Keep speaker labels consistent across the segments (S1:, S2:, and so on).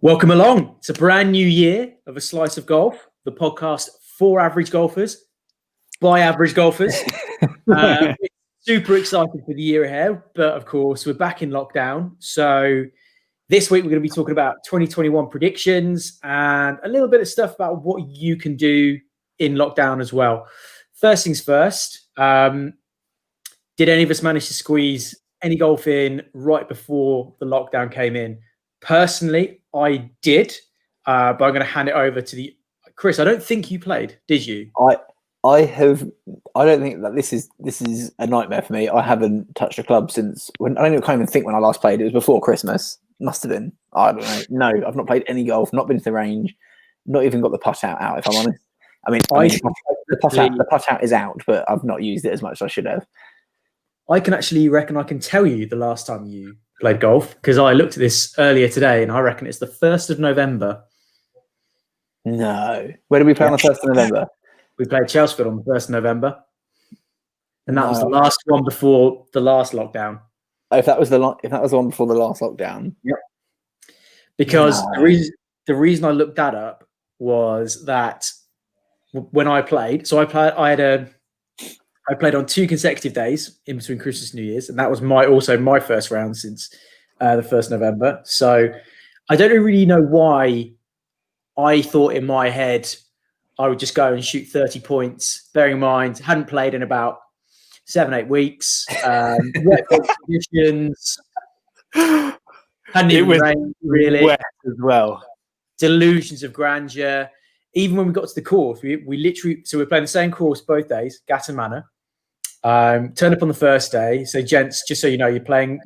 S1: Welcome along. It's a brand new year of A Slice of Golf, the podcast for average golfers, by average golfers. Super excited for the year ahead, but of course, we're back in lockdown. So this week, we're going to be talking about 2021 predictions and a little bit of stuff about what you can do in lockdown as well. First things first, did any of us manage to squeeze any golf in right before the lockdown came in? Personally, I did, but I'm going to hand it over to Chris. I don't think you played, did you?
S2: I don't think that this is a nightmare for me. I haven't touched a club since I can't even think when I last played. It was before Christmas. Must have been. I don't know. No, I've not played any golf. Not been to the range. Not even got the putt out. If I'm honest, the putt out is out, but I've not used it as much as I should have.
S1: I can actually reckon I can tell you the last time you played golf, because I looked at this earlier today and I reckon it's the 1st of November.
S2: No. Where did we play on the 1st of November?
S1: We played Chelmsford on the 1st of November. And that was the last one before the last lockdown.
S2: Oh, if that was the one before the last lockdown.
S1: Yep. Because the reason I looked that up was that when I played, I played on 2 consecutive days in between Christmas and New Year's, and that was my first round since the 1st of November. So I don't really know why I thought in my head I would just go and shoot 30 points, bearing in mind, hadn't played in about 7-8 weeks, wet conditions, hadn't even rained really.
S2: Wet as well.
S1: Delusions of grandeur. Even when we got to the course, we literally, so we're playing the same course both days, Gatton Manor. Turned up on the first day. So, gents, just so you know,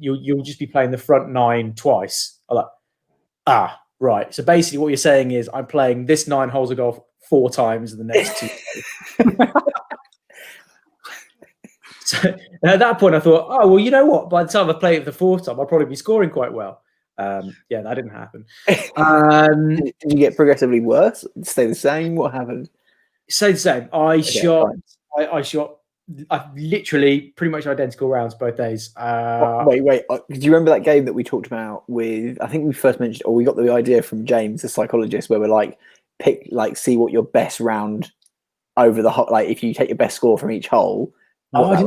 S1: you'll just be playing the front 9 twice. I'm like, right. So basically, what you're saying is, I'm playing this 9 holes of golf 4 times in the next 2. So at that point, I thought, oh well, you know what? By the time I play it the 4th time, I'll probably be scoring quite well. That didn't happen.
S2: Did you get progressively worse? Stay the same? What happened?
S1: Stay the same. I shot literally pretty much identical rounds both days.
S2: Wait. Do you remember that game that we talked about with? I think we first mentioned, or we got the idea from James, the psychologist, where we're like, see what your best round over the hole. Like, if you take your best score from each hole. I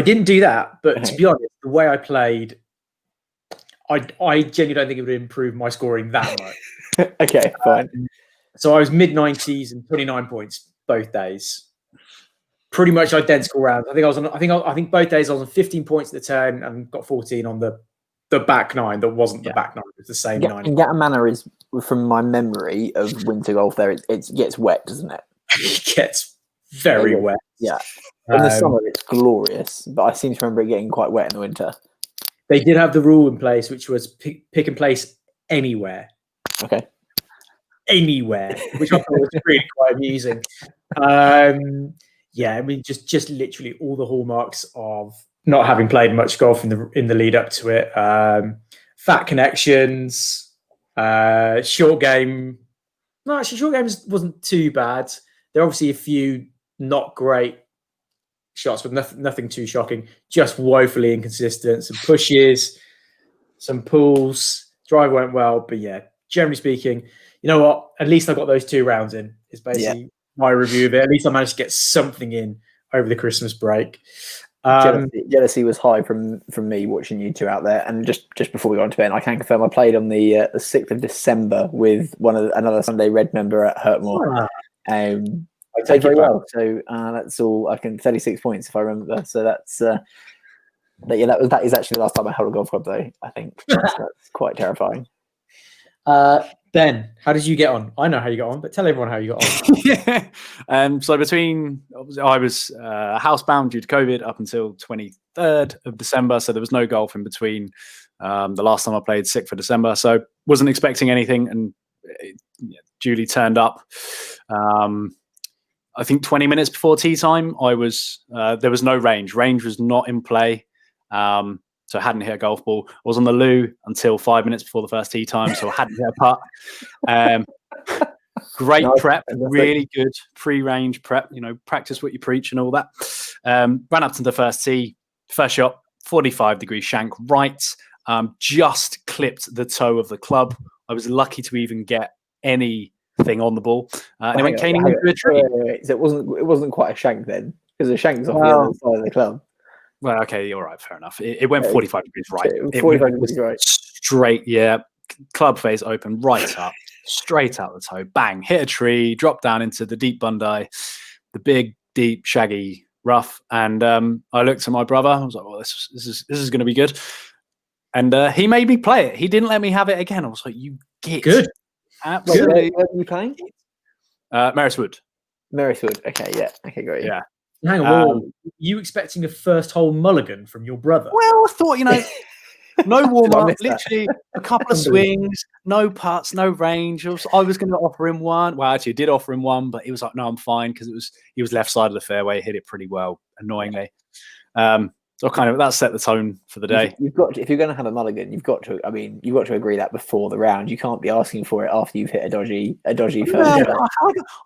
S1: didn't do that, but to be honest, the way I played, I genuinely don't think it would improve my scoring that much.
S2: Okay, fine.
S1: So I was mid-90s and 29 points both days. Pretty much identical rounds. I think both days I was on 15 points at the turn and got 14 on the back 9 that wasn't the back 9. It was the same 9.
S2: And Gatton Manor is, from my memory of winter golf there, it gets wet, doesn't it?
S1: It gets very wet.
S2: Yeah. In the summer, it's glorious, but I seem to remember it getting quite wet in the winter.
S1: They did have the rule in place, which was pick and place anywhere.
S2: Okay.
S1: Anywhere, which I thought was really quite amusing. Just literally all the hallmarks of not having played much golf in the lead up to it. Fat connections, short game. No, actually, short games wasn't too bad. There are obviously a few not great shots, but nothing too shocking. Just woefully inconsistent. Some pushes, some pulls. Drive went well, but yeah, generally speaking, you know what? At least I got those 2 rounds in. Is basically my review of it. At least I managed to get something in over the Christmas break.
S2: Jealousy was high from me watching you 2 out there. And just before we go on to bed, I can confirm I played on the 6th of December with another Sunday Red member at Hurtmore. I played very well, so that's all. I can 36 points if I remember. So that's that is actually the last time I held a golf club, though. I think that's quite terrifying.
S1: Ben, how did you get on? I know how you got on, but tell everyone how you got on.
S3: So obviously I was housebound due to COVID up until 23rd of December, so there was no golf in between. The last time I played, 6th of December, so wasn't expecting anything, and it duly turned up. I think 20 minutes before tee time, there was no range. Range was not in play. So I hadn't hit a golf ball. I was on the loo until 5 minutes before the first tee time, so I hadn't hit a putt. Great prep, really good pre-range prep. Practice what you preach and all that. Ran up to the first tee, first shot, 45-degree shank right, just clipped the toe of the club I was lucky to even get anything on the ball. And it went caning into a tree.
S2: So it wasn't quite a shank then, because the shank's off the other side of the club.
S3: Well, okay, all right, fair enough. It went 45 degrees right.
S2: 45 degrees right.
S3: Straight, yeah. Club face open, right up, straight out the toe, bang, hit a tree, dropped down into the deep Bondi, the big, deep, shaggy rough. And I looked at my brother. I was like, well, this is going to be good. And he made me play it. He didn't let me have it again. I was like, you git.
S1: Good.
S3: Absolutely.
S2: Where are you playing?
S3: Mariswood.
S2: Mariswood. Okay, yeah. Okay, great.
S3: Yeah.
S1: Hang on, you expecting a first hole mulligan from your brother?
S3: Well, I thought, no warm up, literally a couple of swings, no putts, no range. I was going to offer him one. Well, actually, I did offer him one, but he was like, "No, I'm fine," because he was left side of the fairway, hit it pretty well, annoyingly. So kind of that set the tone for the day.
S2: If you're going to have a mulligan, you've got to agree that before the round. You can't be asking for it after you've hit a dodgy first shot.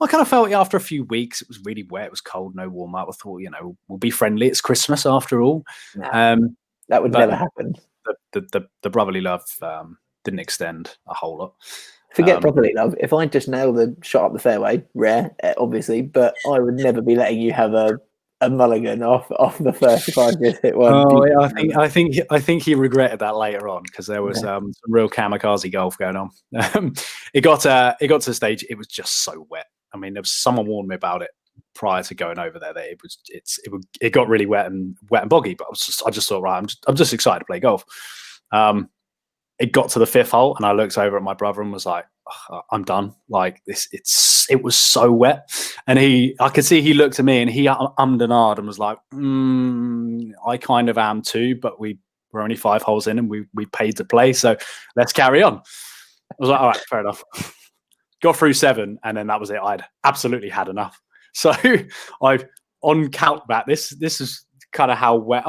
S3: I kind of felt it after a few weeks. It was really wet. It was cold. No warm up. I thought, we'll be friendly. It's Christmas after all.
S2: Nah, that would never happen.
S3: The brotherly love didn't extend a whole lot.
S2: Forget brotherly love. If I just nailed the shot up the fairway, rare, obviously, but I would never be letting you have a mulligan off the first if I just hit one.
S3: Oh, yeah, I think he regretted that later on, because there was some real kamikaze golf going on. It got to the stage. It was just so wet. I mean, there was someone warned me about it prior to going over there, that it got really wet and boggy. But I just thought, right, I'm just excited to play golf. It got to the fifth hole, and I looked over at my brother and was like, oh, I'm done. Like this, it was so wet. And I could see he looked at me and he ummed and ahed and was like, I kind of am too, but we're only 5 holes in and we paid to play, so let's carry on. I was like, all right, fair enough. Got through 7, and then that was it. I'd absolutely had enough. So on count back, this is kind of how wet.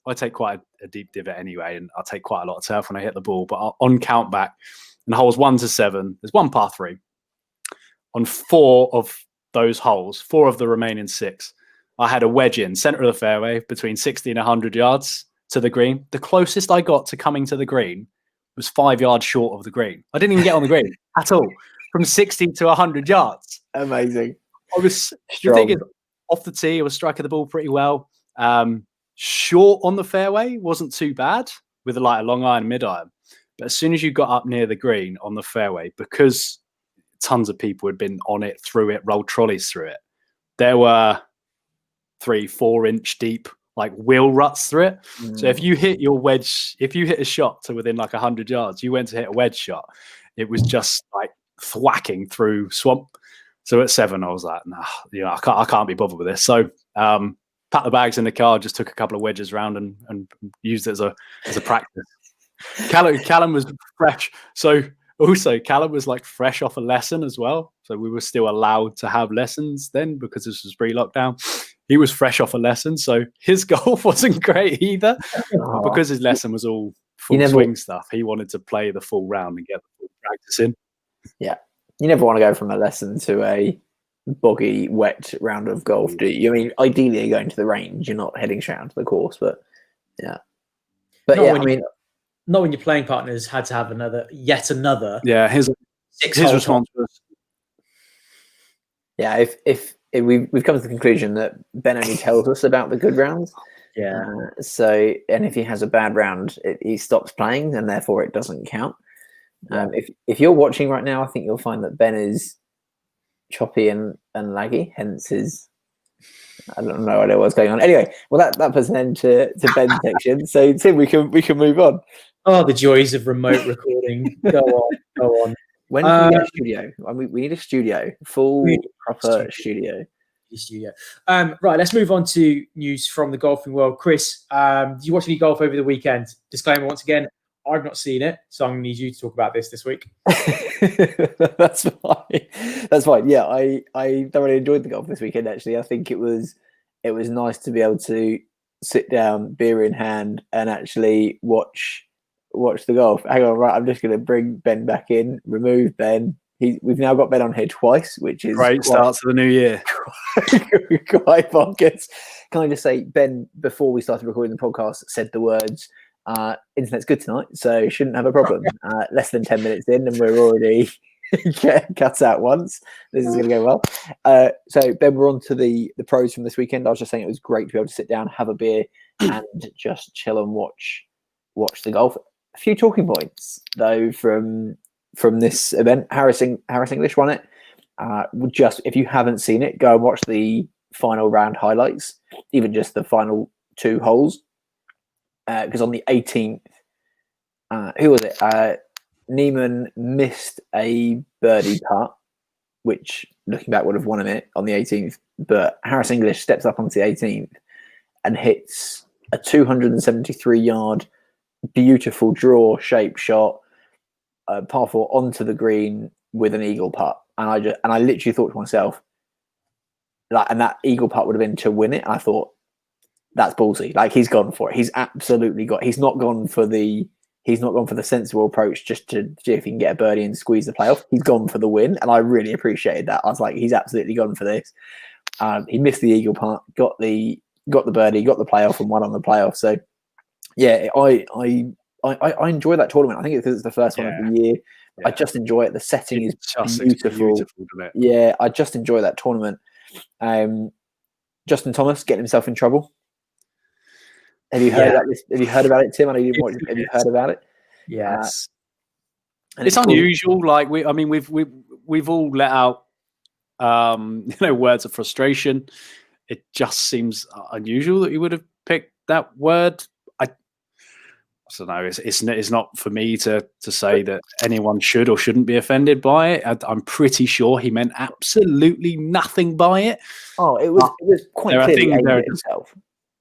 S3: I take quite a deep divot anyway, and I take quite a lot of turf when I hit the ball. But on count back, in holes 1 to 7, there's one par 3. On 4 of those holes, 4 of the remaining 6, I had a wedge in center of the fairway between 60 and 100 yards to the green. The closest I got to coming to the green was 5 yards short of the green. I didn't even get on the green at all. From 60 to 100 yards.
S2: Amazing.
S3: The thing is, off the tee, I was striking the ball pretty well. Short on the fairway wasn't too bad with a long iron, mid iron. But as soon as you got up near the green on the fairway, because tons of people had been on it, through it, rolled trolleys through it, there were 3-4 inch deep wheel ruts through it. So if you hit your wedge, if you hit a shot to within 100 yards, you went to hit a wedge shot, it was just thwacking through swamp. So at 7, I was like, nah, I can't be bothered with this. So packed the bags in the car, just took a couple of wedges around and used it as a practice. Callum was fresh. So also Callum was fresh off a lesson as well. So we were still allowed to have lessons then, because this was pre-lockdown. He was fresh off a lesson, so his golf wasn't great either. But because his lesson was all full swing stuff, he wanted to play the full round and get the full practice in. Yeah.
S2: You never want to go from a lesson to a boggy, wet round of golf, do you? I mean, ideally you're going to the range, you're not heading straight onto the course, but yeah. But
S1: not when your playing partners had to have yet another.
S3: Yeah, his response was.
S2: Yeah, if we've come to the conclusion that Ben only tells us about the good rounds.
S1: Yeah.
S2: So, and if he has a bad round, he stops playing, and therefore it doesn't count. If you're watching right now, I think you'll find that Ben is choppy and laggy, hence his. I don't know what's going on. Anyway, well, that puts an end to Ben's section. So Tim, we can move on.
S1: Oh, the joys of remote recording. Go on.
S2: When can we get a studio? I mean, we need a studio, proper studio.
S1: Right, let's move on to news from the golfing world. Chris, did you watch any golf over the weekend? Disclaimer once again, I've not seen it, so I'm going to need you to talk about this week.
S2: That's fine. Yeah, I thoroughly enjoyed the golf this weekend. Actually, I think it was nice to be able to sit down, beer in hand, and actually watch the golf. Hang on, right? I'm just going to bring Ben back in. Remove Ben. We've now got Ben on here twice, which is
S3: great start to the new year.
S2: Quite bonkers. Can I just say, Ben, before we started recording the podcast, said the words, Internet's good tonight, so shouldn't have a problem. Less than 10 minutes in, and we're already cut out once. This is going to go well. So Ben, we're on to the pros from this weekend. I was just saying it was great to be able to sit down, have a beer, and just chill and watch the golf. A few talking points though from this event. Harris English won it. Just if you haven't seen it, go and watch the final round highlights, even just the final 2 holes. Because on the 18th, who was it? Neiman missed a birdie putt, which looking back would have won him it on the 18th. But Harris English steps up onto the 18th and hits a 273-yard, beautiful draw-shaped shot, par 4 onto the green with an eagle putt. And I literally thought to myself, and that eagle putt would have been to win it. I thought, that's ballsy. Like, he's gone for it. He's absolutely he's not gone for the sensible approach just to see if he can get a birdie and squeeze the playoff. He's gone for the win, and I really appreciated that. I was like, he's absolutely gone for this. He missed the eagle putt, got the birdie, got the playoff, and won on the playoff. So yeah, I enjoy that tournament. I think it's because it's the first one of the year. Yeah. I just enjoy it. The setting is beautiful. Yeah, I just enjoy that tournament. Justin Thomas getting himself in trouble. Have you heard about this? Have you heard about it, Tim? I know you didn't watch it. Have you heard about it?
S1: Yes.
S3: It's unusual. Like we've all let out words of frustration. It just seems unusual that you would have picked that word. I don't know. It's not for me to say that anyone should or shouldn't be offended by it. I'm pretty sure he meant absolutely nothing by it.
S2: Oh, it was quite clearly aimed at himself.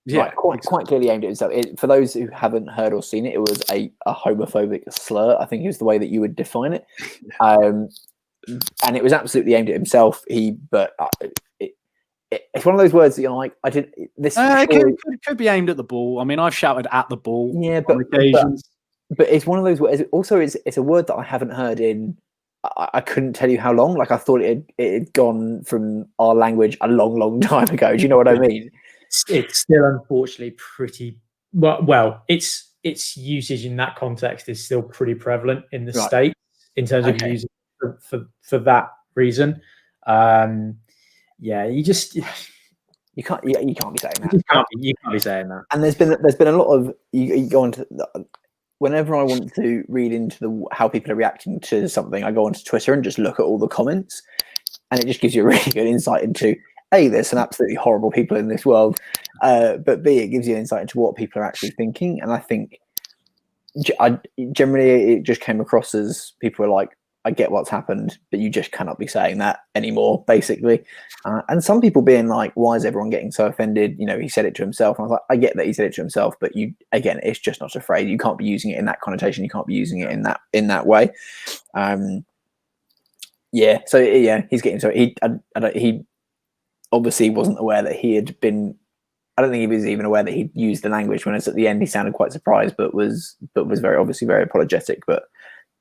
S2: Yeah, like, quite clearly aimed at himself. For those who haven't heard or seen it, it was a homophobic slur. I think is the way that you would define it. And it was absolutely aimed at himself. It's one of those words that you're like, I did this.
S3: It could be aimed at the ball. I mean, I've shouted at the ball.
S2: Yeah, but it's one of those words. Also, it's a word that I haven't heard in. I couldn't tell you how long. Like, I thought it had gone from our language a long time ago. Do you know what I mean?
S1: It's still unfortunately pretty well. Its usage in that context is still pretty prevalent in the States in terms of using for that reason. You can't be saying that. You can't be saying that.
S2: And there's been a lot of you go on to whenever I want to read into how people are reacting to something, I go onto Twitter and just look at all the comments, and it just gives you a really good insight into A, there's some absolutely horrible people in this world, but B, it gives you an insight into what people are actually thinking. And I think generally it just came across as people were like, I get what's happened, but you just cannot be saying that anymore, basically. And some people being like, why is everyone getting so offended? He said it to himself. And I was like, I get that he said it to himself, but it's just not a phrase. You can't be using it in that connotation. You can't be using it in that way. He's getting so he obviously wasn't aware that he had been. I don't think he was even aware that he'd used the language. When it's at the end, he sounded quite surprised, but was very obviously very apologetic. But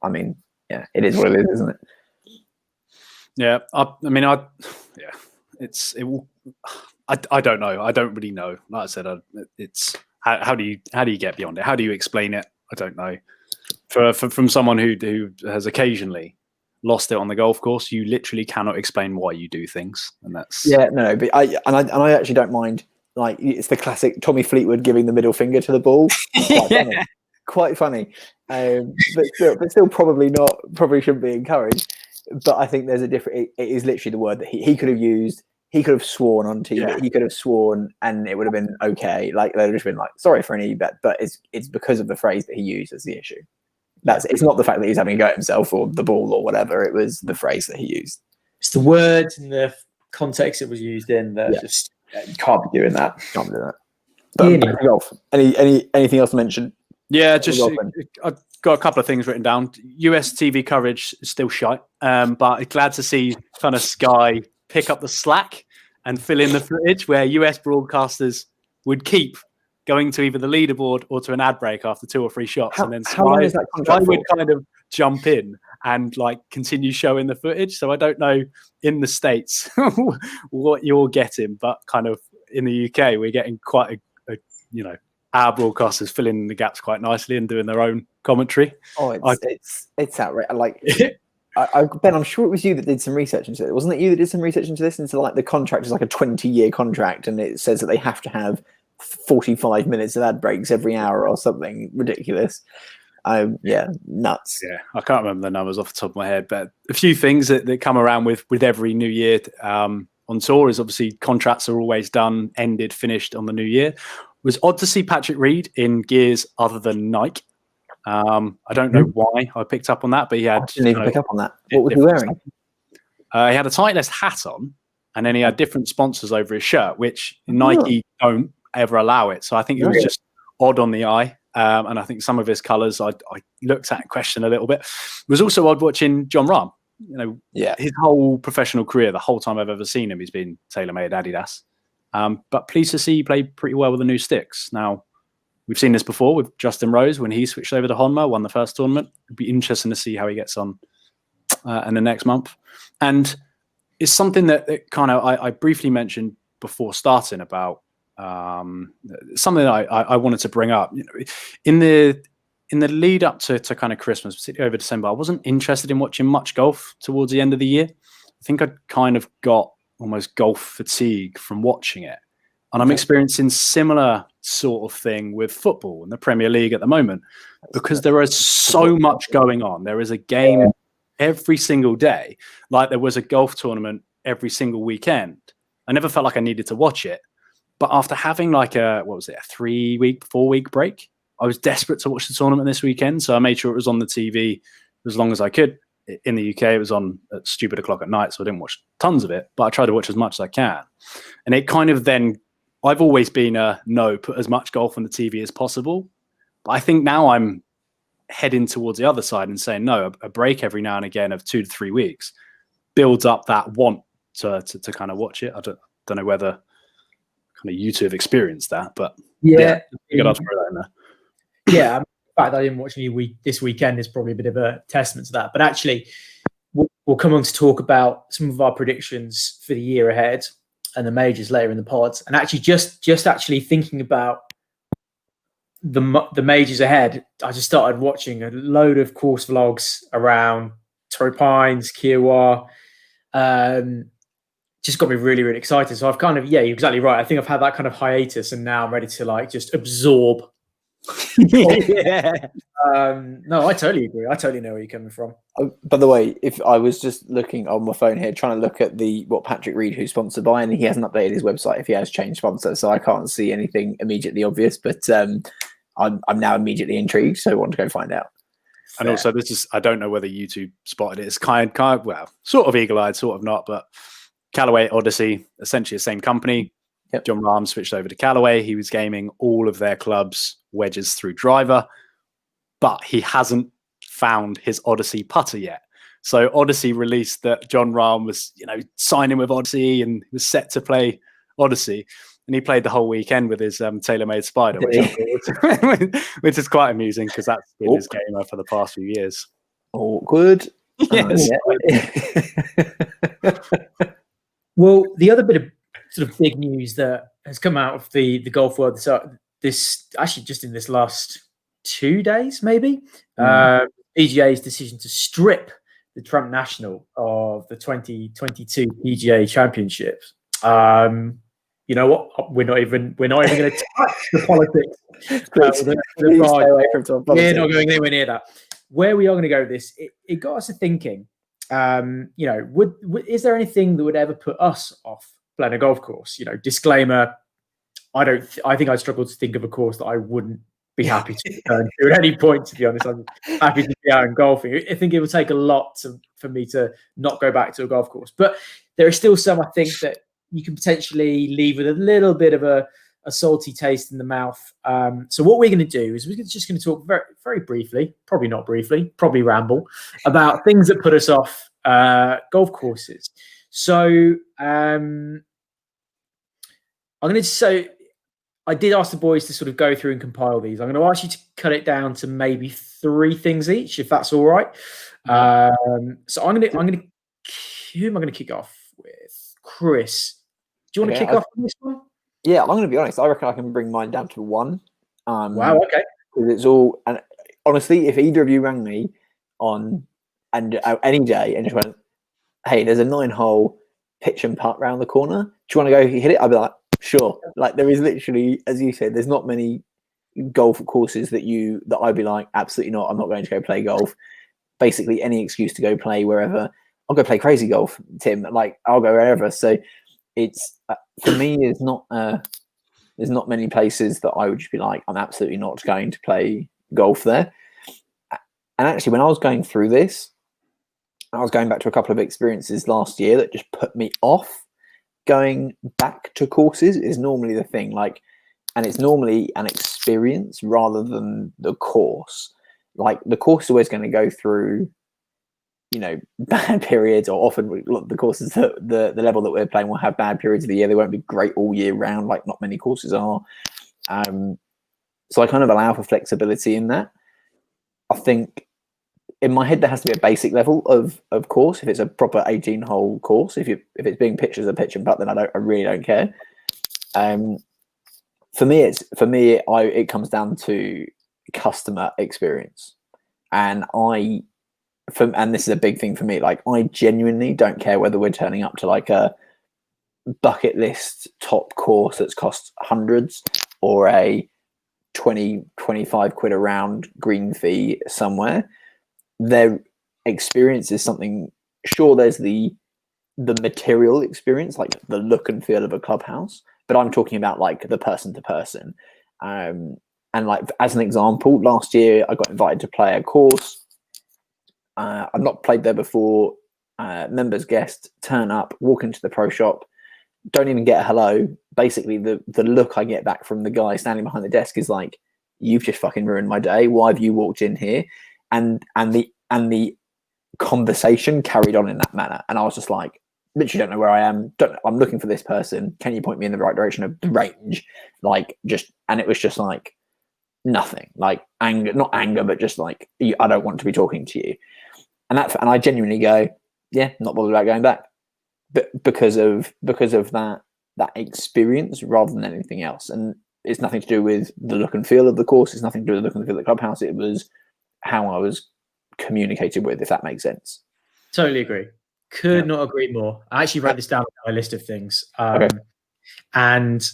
S2: I mean, yeah, it is what it is, isn't it? Yeah,
S3: I don't know. I don't really know. Like I said, it's how do you get beyond it? How do you explain it? I don't know. From someone who has occasionally lost it on the golf course, you literally cannot explain why you do things, and that's
S2: but I actually don't mind. Like, it's the classic Tommy Fleetwood giving the middle finger to the ball. Quite funny, but still probably shouldn't be encouraged. But I think there's a different. It is literally the word that he could have used. He could have sworn on TV. Yeah. He could have sworn, and it would have been okay. Like, they'd have just been like, sorry for any bet, but it's because of the phrase that he used as the issue. It's not the fact that he's having a go at himself or the ball or whatever. It was the phrase that he used.
S1: It's the words and the context it was used in that just you can't be doing that.
S2: Can't be doing that. But golf. Anything else to mention?
S3: Yeah, just I've got a couple of things written down. US TV coverage is still shite, but glad to see kind of Sky pick up the slack and fill in the footage where US broadcasters would keep going to either the leaderboard or to an ad break after 2 or 3 shots, and then Sky would kind of jump in and like continue showing the footage. So I don't know in the States what you're getting, but kind of in the UK we're getting quite a our broadcasters filling in the gaps quite nicely and doing their own commentary.
S2: Oh, it's outrageous. Like, Ben, I'm sure it was you that did some research into it. Wasn't it you that did some research into this? Into like the contract is like a 20-year contract, and it says that they have to have 45 minutes of ad breaks every hour or something ridiculous. Yeah, nuts.
S3: Yeah, I can't remember the numbers off the top of my head, but a few things that come around with every new year on tour is obviously contracts are always done, ended, finished on the new year. It was odd to see Patrick Reed in gears other than Nike. I don't know why I picked up on that, but he had.
S2: I didn't even pick up on that. What was he wearing?
S3: He had a Titleist hat on, and then he had different sponsors over his shirt, which Nike don't ever allow it. So I think it was just odd on the eye. And I think some of his colours I looked at and questioned a little bit. It was also odd watching Jon Rahm. His whole professional career, the whole time I've ever seen him, he's been TaylorMade Adidas. But pleased to see he played pretty well with the new sticks. Now, we've seen this before with Justin Rose when he switched over to Honma, won the first tournament. It'd be interesting to see how he gets on in the next month. And it's something that kind of I briefly mentioned before starting about something that I wanted to bring up. In the lead up to kind of Christmas, particularly over December, I wasn't interested in watching much golf towards the end of the year. I think I'd kind of got almost golf fatigue from watching it. And I'm experiencing similar sort of thing with football in the Premier League at the moment, because there is so much going on. There is a game every single day, like there was a golf tournament every single weekend. I never felt like I needed to watch it. But after having like a 4-week break, I was desperate to watch the tournament this weekend. So I made sure it was on the TV as long as I could. In the UK, it was on at stupid o'clock at night, so I didn't watch tons of it, but I tried to watch as much as I can. And it kind of then, I've always been put as much golf on the TV as possible. But I think now I'm heading towards the other side and saying, no, a break every now and again of 2 to 3 weeks builds up that want to kind of watch it. I don't know whether kind of you two have experienced that, but
S1: yeah,
S3: you got to throw that in there.
S1: Yeah, the fact that I didn't watch any this weekend is probably a bit of a testament to that. But actually, we'll come on to talk about some of our predictions for the year ahead and the majors later in the pods. And actually, just actually thinking about the majors ahead, I just started watching a load of course vlogs around Torrey Pines, Kiowa. Just got me really, really excited. So I've kind of, you're exactly right. I think I've had that kind of hiatus, and now I'm ready to like just absorb. No, I totally agree. I totally know where you're coming from.
S2: By the way, if I was just looking on my phone here, trying to look at what Patrick Reed, who's sponsored by, and he hasn't updated his website if he has changed sponsor, so I can't see anything immediately obvious. But I'm now immediately intrigued, so I want to go find out.
S3: And also, this is, I don't know whether YouTube spotted it. It's kind of well, sort of eagle-eyed, sort of not, but Callaway Odyssey, essentially the same company.
S2: Yep.
S3: Jon Rahm switched over to Callaway. He was gaming all of their clubs wedges through driver, but he hasn't found his Odyssey putter yet. So Odyssey released that Jon Rahm was, signing with Odyssey and was set to play Odyssey. And he played the whole weekend with his TaylorMade Spider, which is quite amusing because that's been his gamer for the past few years.
S2: Awkward.
S3: Yes.
S1: Well, the other bit of sort of big news that has come out of the golf world this actually just in this last 2 days, maybe, PGA's decision to strip the Trump National of the 2022 PGA Championships. You know what? We're not even going to touch the politics.
S2: Please stay away from politics.
S1: We're not going anywhere near that. Where we are going to go with this, it got us to thinking. Is there anything that would ever put us off playing a golf course? Disclaimer: I think I struggle to think of a course that I wouldn't be happy to return to at any point. To be honest, I'm happy to be out and golfing. I think it would take a lot for me to not go back to a golf course. But there are still some, I think, that you can potentially leave with a little bit of a salty taste in the mouth. So what we're going to do is we're just going to talk very, very briefly, probably not briefly, probably ramble about things that put us off golf courses. So I did ask the boys to sort of go through and compile these. I'm going to ask you to cut it down to maybe 3 things each, if that's all right. So who am I going to kick off with? Chris, do you want to kick off on this one?
S2: Yeah, I'm going to be honest. I reckon I can bring mine down to 1.
S1: Wow. Okay.
S2: Because it's all, and honestly, if either of you rang me on any day and just went, "Hey, there's a 9-hole pitch and putt round the corner. Do you want to go hit it?" I'd be like, "Sure." Like, there is literally, as you said, there's not many golf courses that I'd be like, "Absolutely not. I'm not going to go play golf." Basically, any excuse to go play wherever. I'll go play crazy golf, Tim. Like, I'll go wherever. So it's for me, there's not many places that I would just be like, I'm absolutely not going to play golf there. And actually, when I was going through this, I was going back to a couple of experiences last year that just put me off going back to courses. Is normally the thing, like, and it's normally an experience rather than the course. Like, the course is always going to go through, bad periods, or often the courses, the level that we're playing will have bad periods of the year. They won't be great all year round, like not many courses are. So I kind of allow for flexibility in that. I think in my head there has to be a basic level of course. If it's a proper 18-hole course, if it's being pitched as a pitch and putt, then I really don't care. For me, it comes down to customer experience, and this is a big thing for me. Like, I genuinely don't care whether we're turning up to like a bucket list top course that's cost hundreds, or a 20-25 quid a round green fee somewhere. Their experience is something. Sure, there's the material experience, like the look and feel of a clubhouse, but I'm talking about like the person to person. And like, as an example, last year I got invited to play a course. I've not played there before. Members guest, turn up, walk into the pro shop, don't even get a hello. Basically, the look I get back from the guy standing behind the desk is like, "You've just fucking ruined my day. Why have you walked in here?" And the conversation carried on in that manner. And I was just like, literally don't know where I am. I'm looking for this person. Can you point me in the right direction of the range? And it was just like nothing, like anger, not anger, but just like, I don't want to be talking to you. And I genuinely go, yeah, not bothered about going back, but because of that experience rather than anything else. And it's nothing to do with the look and feel of the course. It's nothing to do with the look and feel of the clubhouse. It was how I was communicated with, if that makes sense.
S1: Totally agree. Could not agree more. I actually wrote this down on my list of things. Okay. And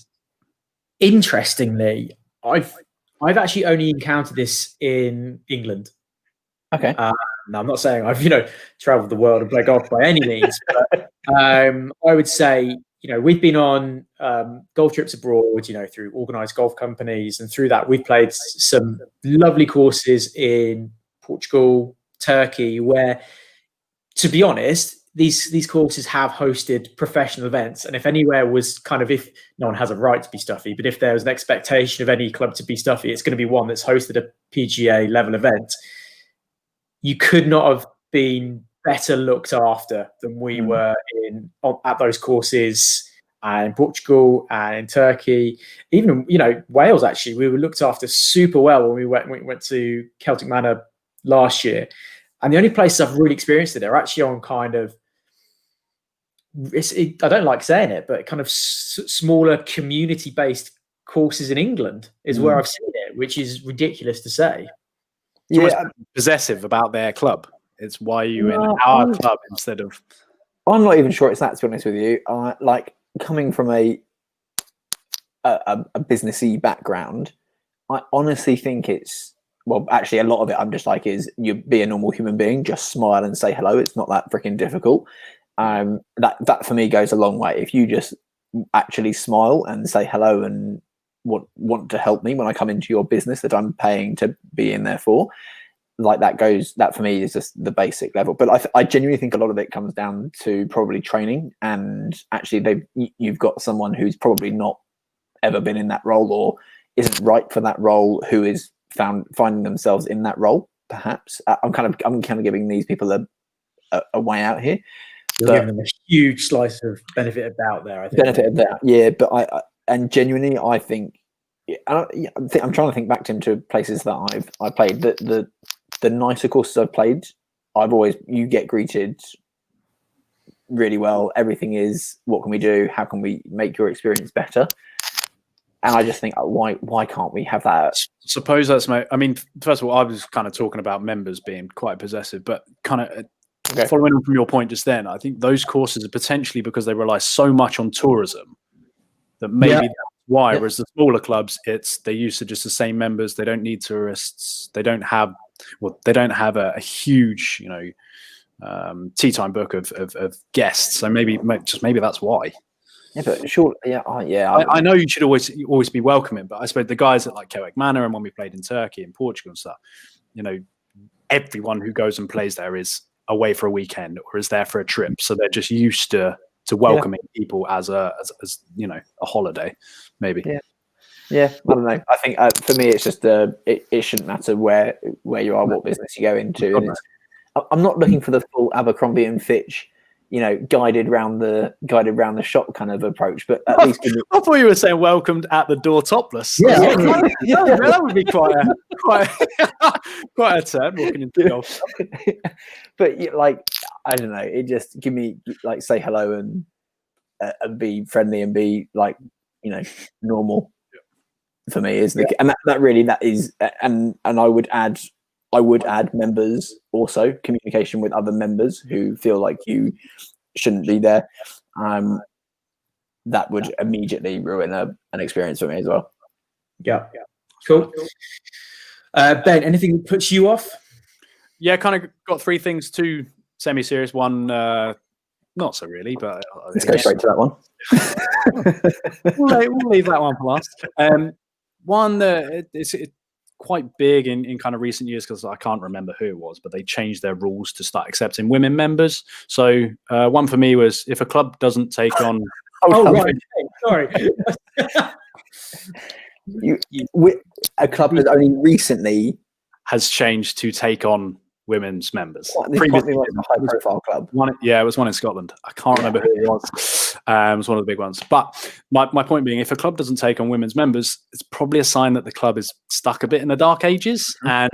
S1: interestingly, I've actually only encountered this in England.
S2: Okay.
S1: Now, I'm not saying I've traveled the world and played golf by any means, but I would say we've been on golf trips abroad, through organised golf companies, and through that we've played some lovely courses in Portugal, Turkey, where, to be honest, these courses have hosted professional events. And if anywhere was if no one has a right to be stuffy, but if there was an expectation of any club to be stuffy, it's going to be one that's hosted a PGA level event. You could not have been better looked after than we were at those courses in Portugal and in Turkey. Even Wales, actually, we were looked after super well when we went to Celtic Manor last year. And the only places I've really experienced it are actually on I don't like saying it, but kind of smaller community-based courses in England is where I've seen it, which is ridiculous to say.
S3: It's possessive about their club. It's why you in our club instead of.
S2: I'm not even sure it's that, to be honest with you. Like, coming from a businessy background, I honestly think it's, well, actually, a lot of it I'm just like, is you be a normal human being, just smile and say hello. It's not that freaking difficult. That for me goes a long way. If you just actually smile and say hello and want to help me when I come into your business that I'm paying to be in there for, like, that for me is just the basic level. But I genuinely think a lot of it comes down to probably training, and actually you've got someone who's probably not ever been in that role or isn't right for that role, who is finding themselves in that role. Perhaps I'm kind of giving these people a way out here.
S1: You're giving them a huge slice of benefit of doubt there. I think
S2: benefit of that, yeah. But I genuinely, I think, I'm trying to think back to places that I've played. The nicer courses I've played, you get greeted really well. Everything is, what can we do? How can we make your experience better? And I just think, why can't we have that?
S3: Suppose that's I mean, first of all, I was kind of talking about members being quite possessive, but kind of following on from your point just then, I think those courses are potentially because they rely so much on tourism that maybe that's why. Whereas the smaller clubs, they're used to just the same members. They don't need tourists. They don't have a huge, tea time book of guests. So maybe that's why.
S2: Yeah, but sure,
S3: I know you should always be welcoming, but I suppose the guys at like Kelwick Manor and when we played in Turkey and Portugal and stuff, everyone who goes and plays there is away for a weekend or is there for a trip, so they're just used to welcoming people as a holiday, maybe.
S2: I don't know. I think for me, it's just it shouldn't matter where you are, what business you go into. And I'm not looking for the full Abercrombie and Fitch, guided round the shop kind of approach, but at least
S3: I thought you were saying welcomed at the door topless. That would be quite a turn walking into the golf shop.
S2: But I don't know, it just give me say hello and be friendly and be normal for me is the and that is and I would add members also, communication with other members who feel like you shouldn't be there. That would immediately ruin an experience for me as well.
S1: Yeah. Cool. Ben, anything that puts you off?
S3: Yeah, kind of got three things, two semi-serious, one not so really, but
S2: let's go straight to that one.
S3: we'll leave that one for last. One that it's quite big in kind of recent years, because I can't remember who it was, but they changed their rules to start accepting women members. So one for me was if a club doesn't take on
S1: right. Sorry.
S2: A club that only recently
S3: has changed to take on women's members.
S2: Previously was a high-profile club.
S3: It was one in Scotland. I can't remember who it was. It was one of the big ones. But my point being, if a club doesn't take on women's members, it's probably a sign that the club is stuck a bit in the dark ages and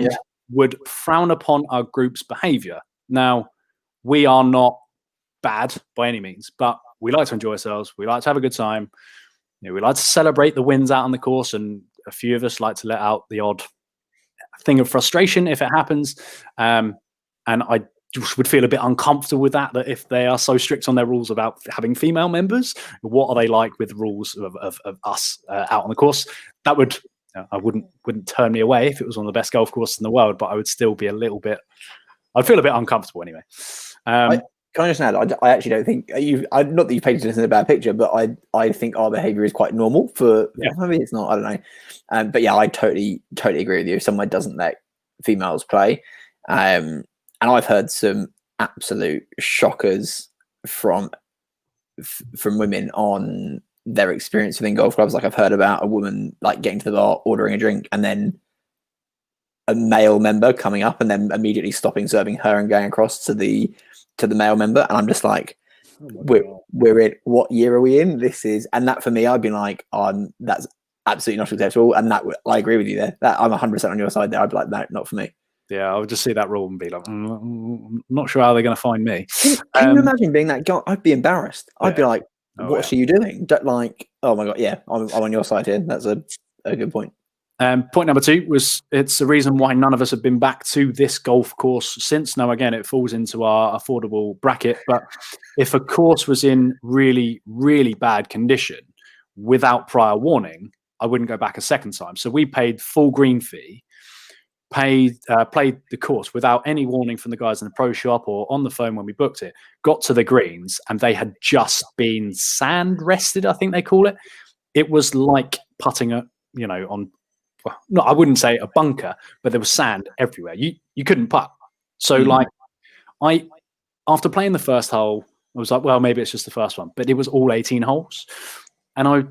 S3: would frown upon our group's behaviour. Now, we are not bad by any means, but we like to enjoy ourselves. We like to have a good time. We like to celebrate the wins out on the course, and a few of us like to let out the odd thing of frustration if it happens. And I just would feel a bit uncomfortable with that if they are so strict on their rules about having female members. What are they like with rules of us out on the course? That would I wouldn't turn me away if it was on the best golf course in the world, but I would still be I'd feel a bit uncomfortable anyway.
S2: Can I just add? I actually don't think not that you've painted this in a bad picture, but I think our behaviour is quite normal for. Maybe it's not. I don't know. But yeah, I totally agree with you. If someone doesn't let females play, and I've heard some absolute shockers from women on their experience within golf clubs. Like I've heard about a woman getting to the bar, ordering a drink, and then a male member coming up and then immediately stopping serving her and going across to the male member, and I'm just like, we're in, what year are we in? This is, and that for me, I'd be like, that's absolutely not acceptable, and that I agree with you there. That I'm 100% on your side there. I'd be like, no, not for me.
S3: Yeah, I would just see that rule and be like, I'm not sure how they're going to find me.
S2: Can you imagine being that guy? I'd be embarrassed. I'd be like, what are you doing? Oh my god, yeah, I'm on your side here. That's a good point.
S3: Point number two was it's the reason why none of us have been back to this golf course since. Now, again, it falls into our affordable bracket, but if a course was in really, really bad condition without prior warning, I wouldn't go back a second time. So we paid full green fee, played the course without any warning from the guys in the pro shop or on the phone when we booked it, got to the greens, and they had just been sand rested, I think they call it. It was like putting on... Well, no, I wouldn't say a bunker, but there was sand everywhere. You couldn't putt. So after playing the first hole, I was like, well, maybe it's just the first one, but it was all 18 holes. And I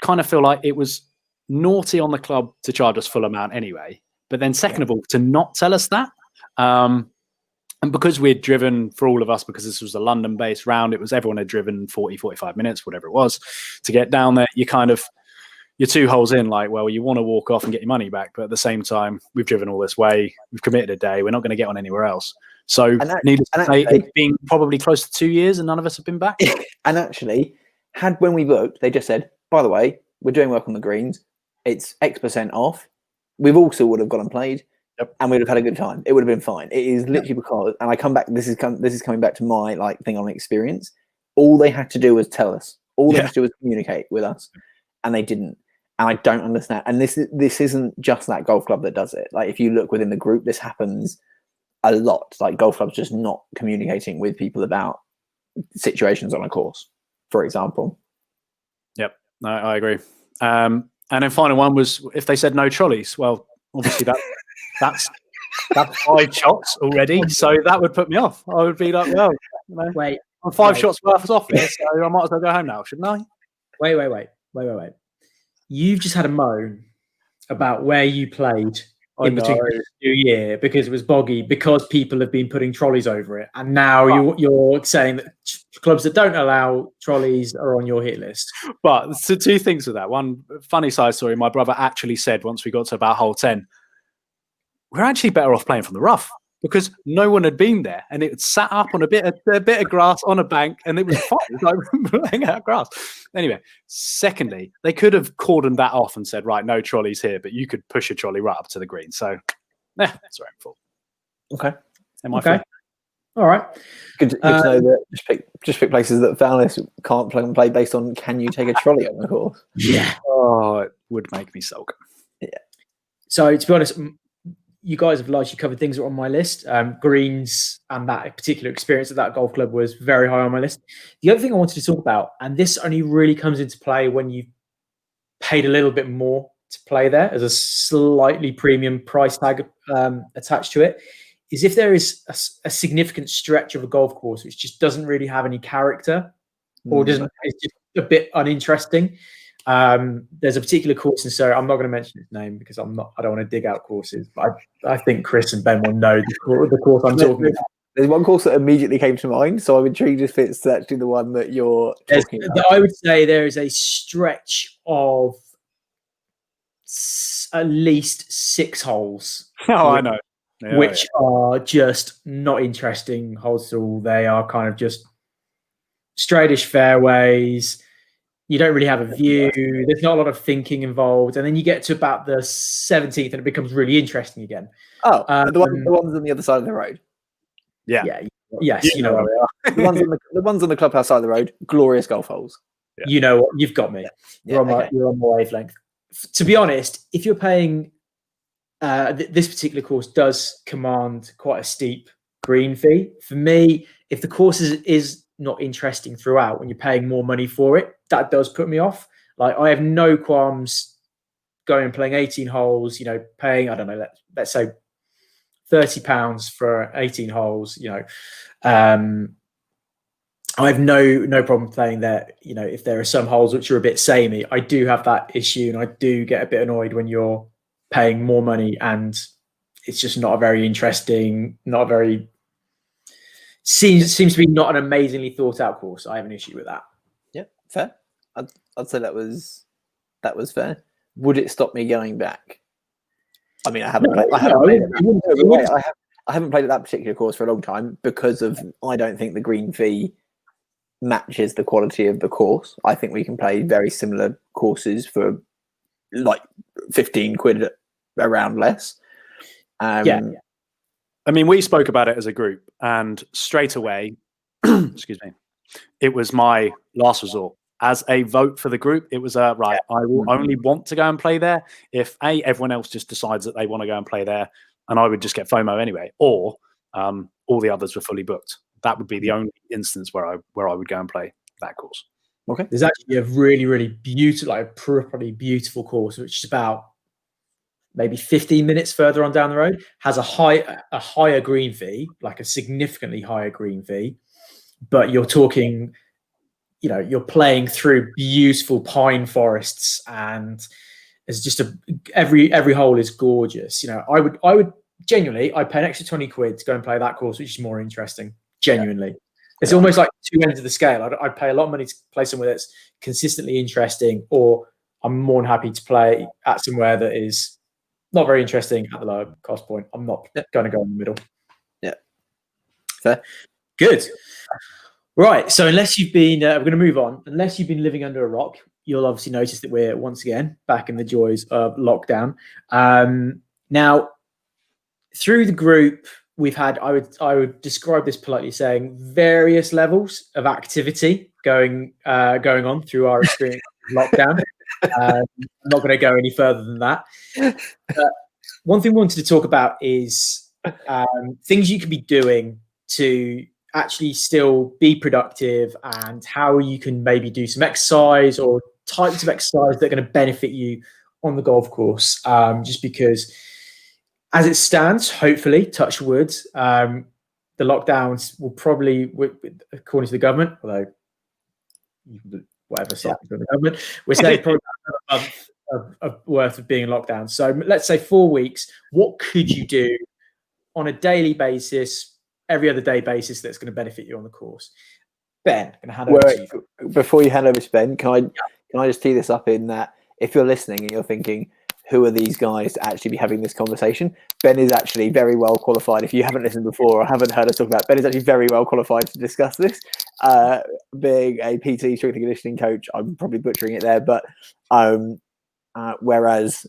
S3: kind of feel like it was naughty on the club to charge us full amount anyway. But then second of all, to not tell us that. And because we'd driven, for all of us, because this was a London-based round, everyone had driven 40, 45 minutes, whatever it was, to get down there. You're 2 holes in, you want to walk off and get your money back, but at the same time, we've driven all this way, we've committed a day, we're not going to get on anywhere else. So, needless to say, it's been probably close to 2 years and none of us have been back.
S2: And actually, when we booked, they just said, by the way, we're doing work on the greens. It's X% off. We've also would have gone and played, and we'd have had a good time. It would have been fine. It is literally because, and I come back. This is coming back to my like thing on experience. All they had to do was tell us. All they had to do was communicate with us, and they didn't. And I don't understand. And this isn't just that golf club that does it. Like if you look within the group, this happens a lot. Like golf clubs just not communicating with people about situations on a course, for example.
S3: Yep, no, I agree. And then final one was if they said no trolleys. Well, obviously that's 5 shots already, so that would put me off. I would be like, well, you know,
S1: Wait,
S3: I'm 5 shots worth off here, so I might as well go home now, shouldn't I?
S1: Wait. You've just had a moan about where you played in between New Year because it was boggy, because people have been putting trolleys over it, and now you're saying that clubs that don't allow trolleys are on your hit list.
S3: But so 2 things with that. One funny side story: my brother actually said once we got to about hole 10, we're actually better off playing from the rough because no one had been there, and it sat up on a bit of grass on a bank, and it was fine. It was like playing out grass. Anyway, secondly, they could have cordoned that off and said, right, no trolleys here, but you could push a trolley right up to the green. So, that's their own fault.
S2: Okay.
S1: Okay. All right.
S2: Good to know that just pick places that Vallis can't plug and play based on can you take a trolley on the course?
S1: Yeah.
S3: Oh, it would make me sulk.
S2: Yeah.
S1: So to be honest, you guys have largely covered things that are on my list. Greens and that particular experience at that golf club was very high on my list. The other thing I wanted to talk about, and this only really comes into play when you've paid a little bit more to play there as a slightly premium price tag attached to it, is if there is a significant stretch of a golf course which just doesn't really have any character or it's just a bit uninteresting. There's a particular course in Surrey. I'm not going to mention its name because I don't want to dig out courses, but I think Chris and Ben will know the course I'm talking about.
S2: There's one course that immediately came to mind, so I'm intrigued if it's actually the one that you're talking about.
S1: I would say there is a stretch of at least 6 holes.
S3: Oh, I know. Yeah,
S1: which are just not interesting holes at all. They are kind of just straightish fairways. You don't really have a view. There's not a lot of thinking involved. And then you get to about the 17th and it becomes really interesting again.
S2: Oh, the ones on the other side of the road.
S1: Yeah. Yes, you know where they are.
S2: the ones on the clubhouse side of the road, glorious golf holes.
S1: Yeah. You know what? You've got me. You're on my wavelength. To be honest, if you're paying, this particular course does command quite a steep green fee. For me, if the course is not interesting throughout when you're paying more money for it, that does put me off. Like I have no qualms going and playing 18 holes, paying, I don't know, let's say £30 for 18 holes, I have no problem playing there. If there are some holes which are a bit samey, I do have that issue and I do get a bit annoyed when you're paying more money and it's just not a very interesting, seems to be not an amazingly thought out course. I have an issue with that.
S2: Yeah, fair. I'd say that was fair. Would it stop me going back? I mean, I haven't played at that particular course for a long time because of I don't think the green fee matches the quality of the course. I think we can play very similar courses for like 15 quid around less.
S3: I mean, we spoke about it as a group and straight away, excuse me, it was my last resort. As a vote for the group, it was right, I will only want to go and play there if everyone else just decides that they want to go and play there and I would just get FOMO anyway, or all the others were fully booked. That would be the only instance where I would go and play that course.
S1: Okay. There's actually a really, really beautiful, like a properly beautiful course, which is about maybe 15 minutes further on down the road, has a higher green fee, like a significantly higher green fee. But you're talking, you're playing through beautiful pine forests and it's just every hole is gorgeous. I would genuinely, I'd pay an extra 20 quid to go and play that course, which is more interesting. Genuinely. Yeah. It's almost like 2 ends of the scale. I'd pay a lot of money to play somewhere that's consistently interesting, or I'm more than happy to play at somewhere that is not very interesting at the lower cost point. I'm not going to go in the middle.
S2: Yeah. Fair.
S1: Good. Right. So unless you've been, we're going to move on. Unless you've been living under a rock, you'll obviously notice that we're once again back in the joys of lockdown. Now, through the group, we've had, I would describe this politely saying, various levels of activity going on through our experience of lockdown. I'm not going to go any further than that. But one thing we wanted to talk about is things you can be doing to actually still be productive, and how you can maybe do some exercise or types of exercise that are going to benefit you on the golf course. Just because, as it stands, hopefully, touch wood, the lockdowns will probably, according to the government, although whatever side of the government, we're saying probably a month of worth of being in lockdown. So let's say 4 weeks. What could you do on a daily basis, every other day basis, that's going to benefit you on the course? Ben, I'm going to hand over to you.
S2: Before you hand over to Ben, can I just tee this up in that if you're listening and you're thinking, who are these guys to actually be having this conversation? Ben is actually very well qualified. If you haven't listened before or haven't heard us talk about it, Ben is actually very well qualified to discuss this. Being a PT, strength and conditioning coach, I'm probably butchering it there, but whereas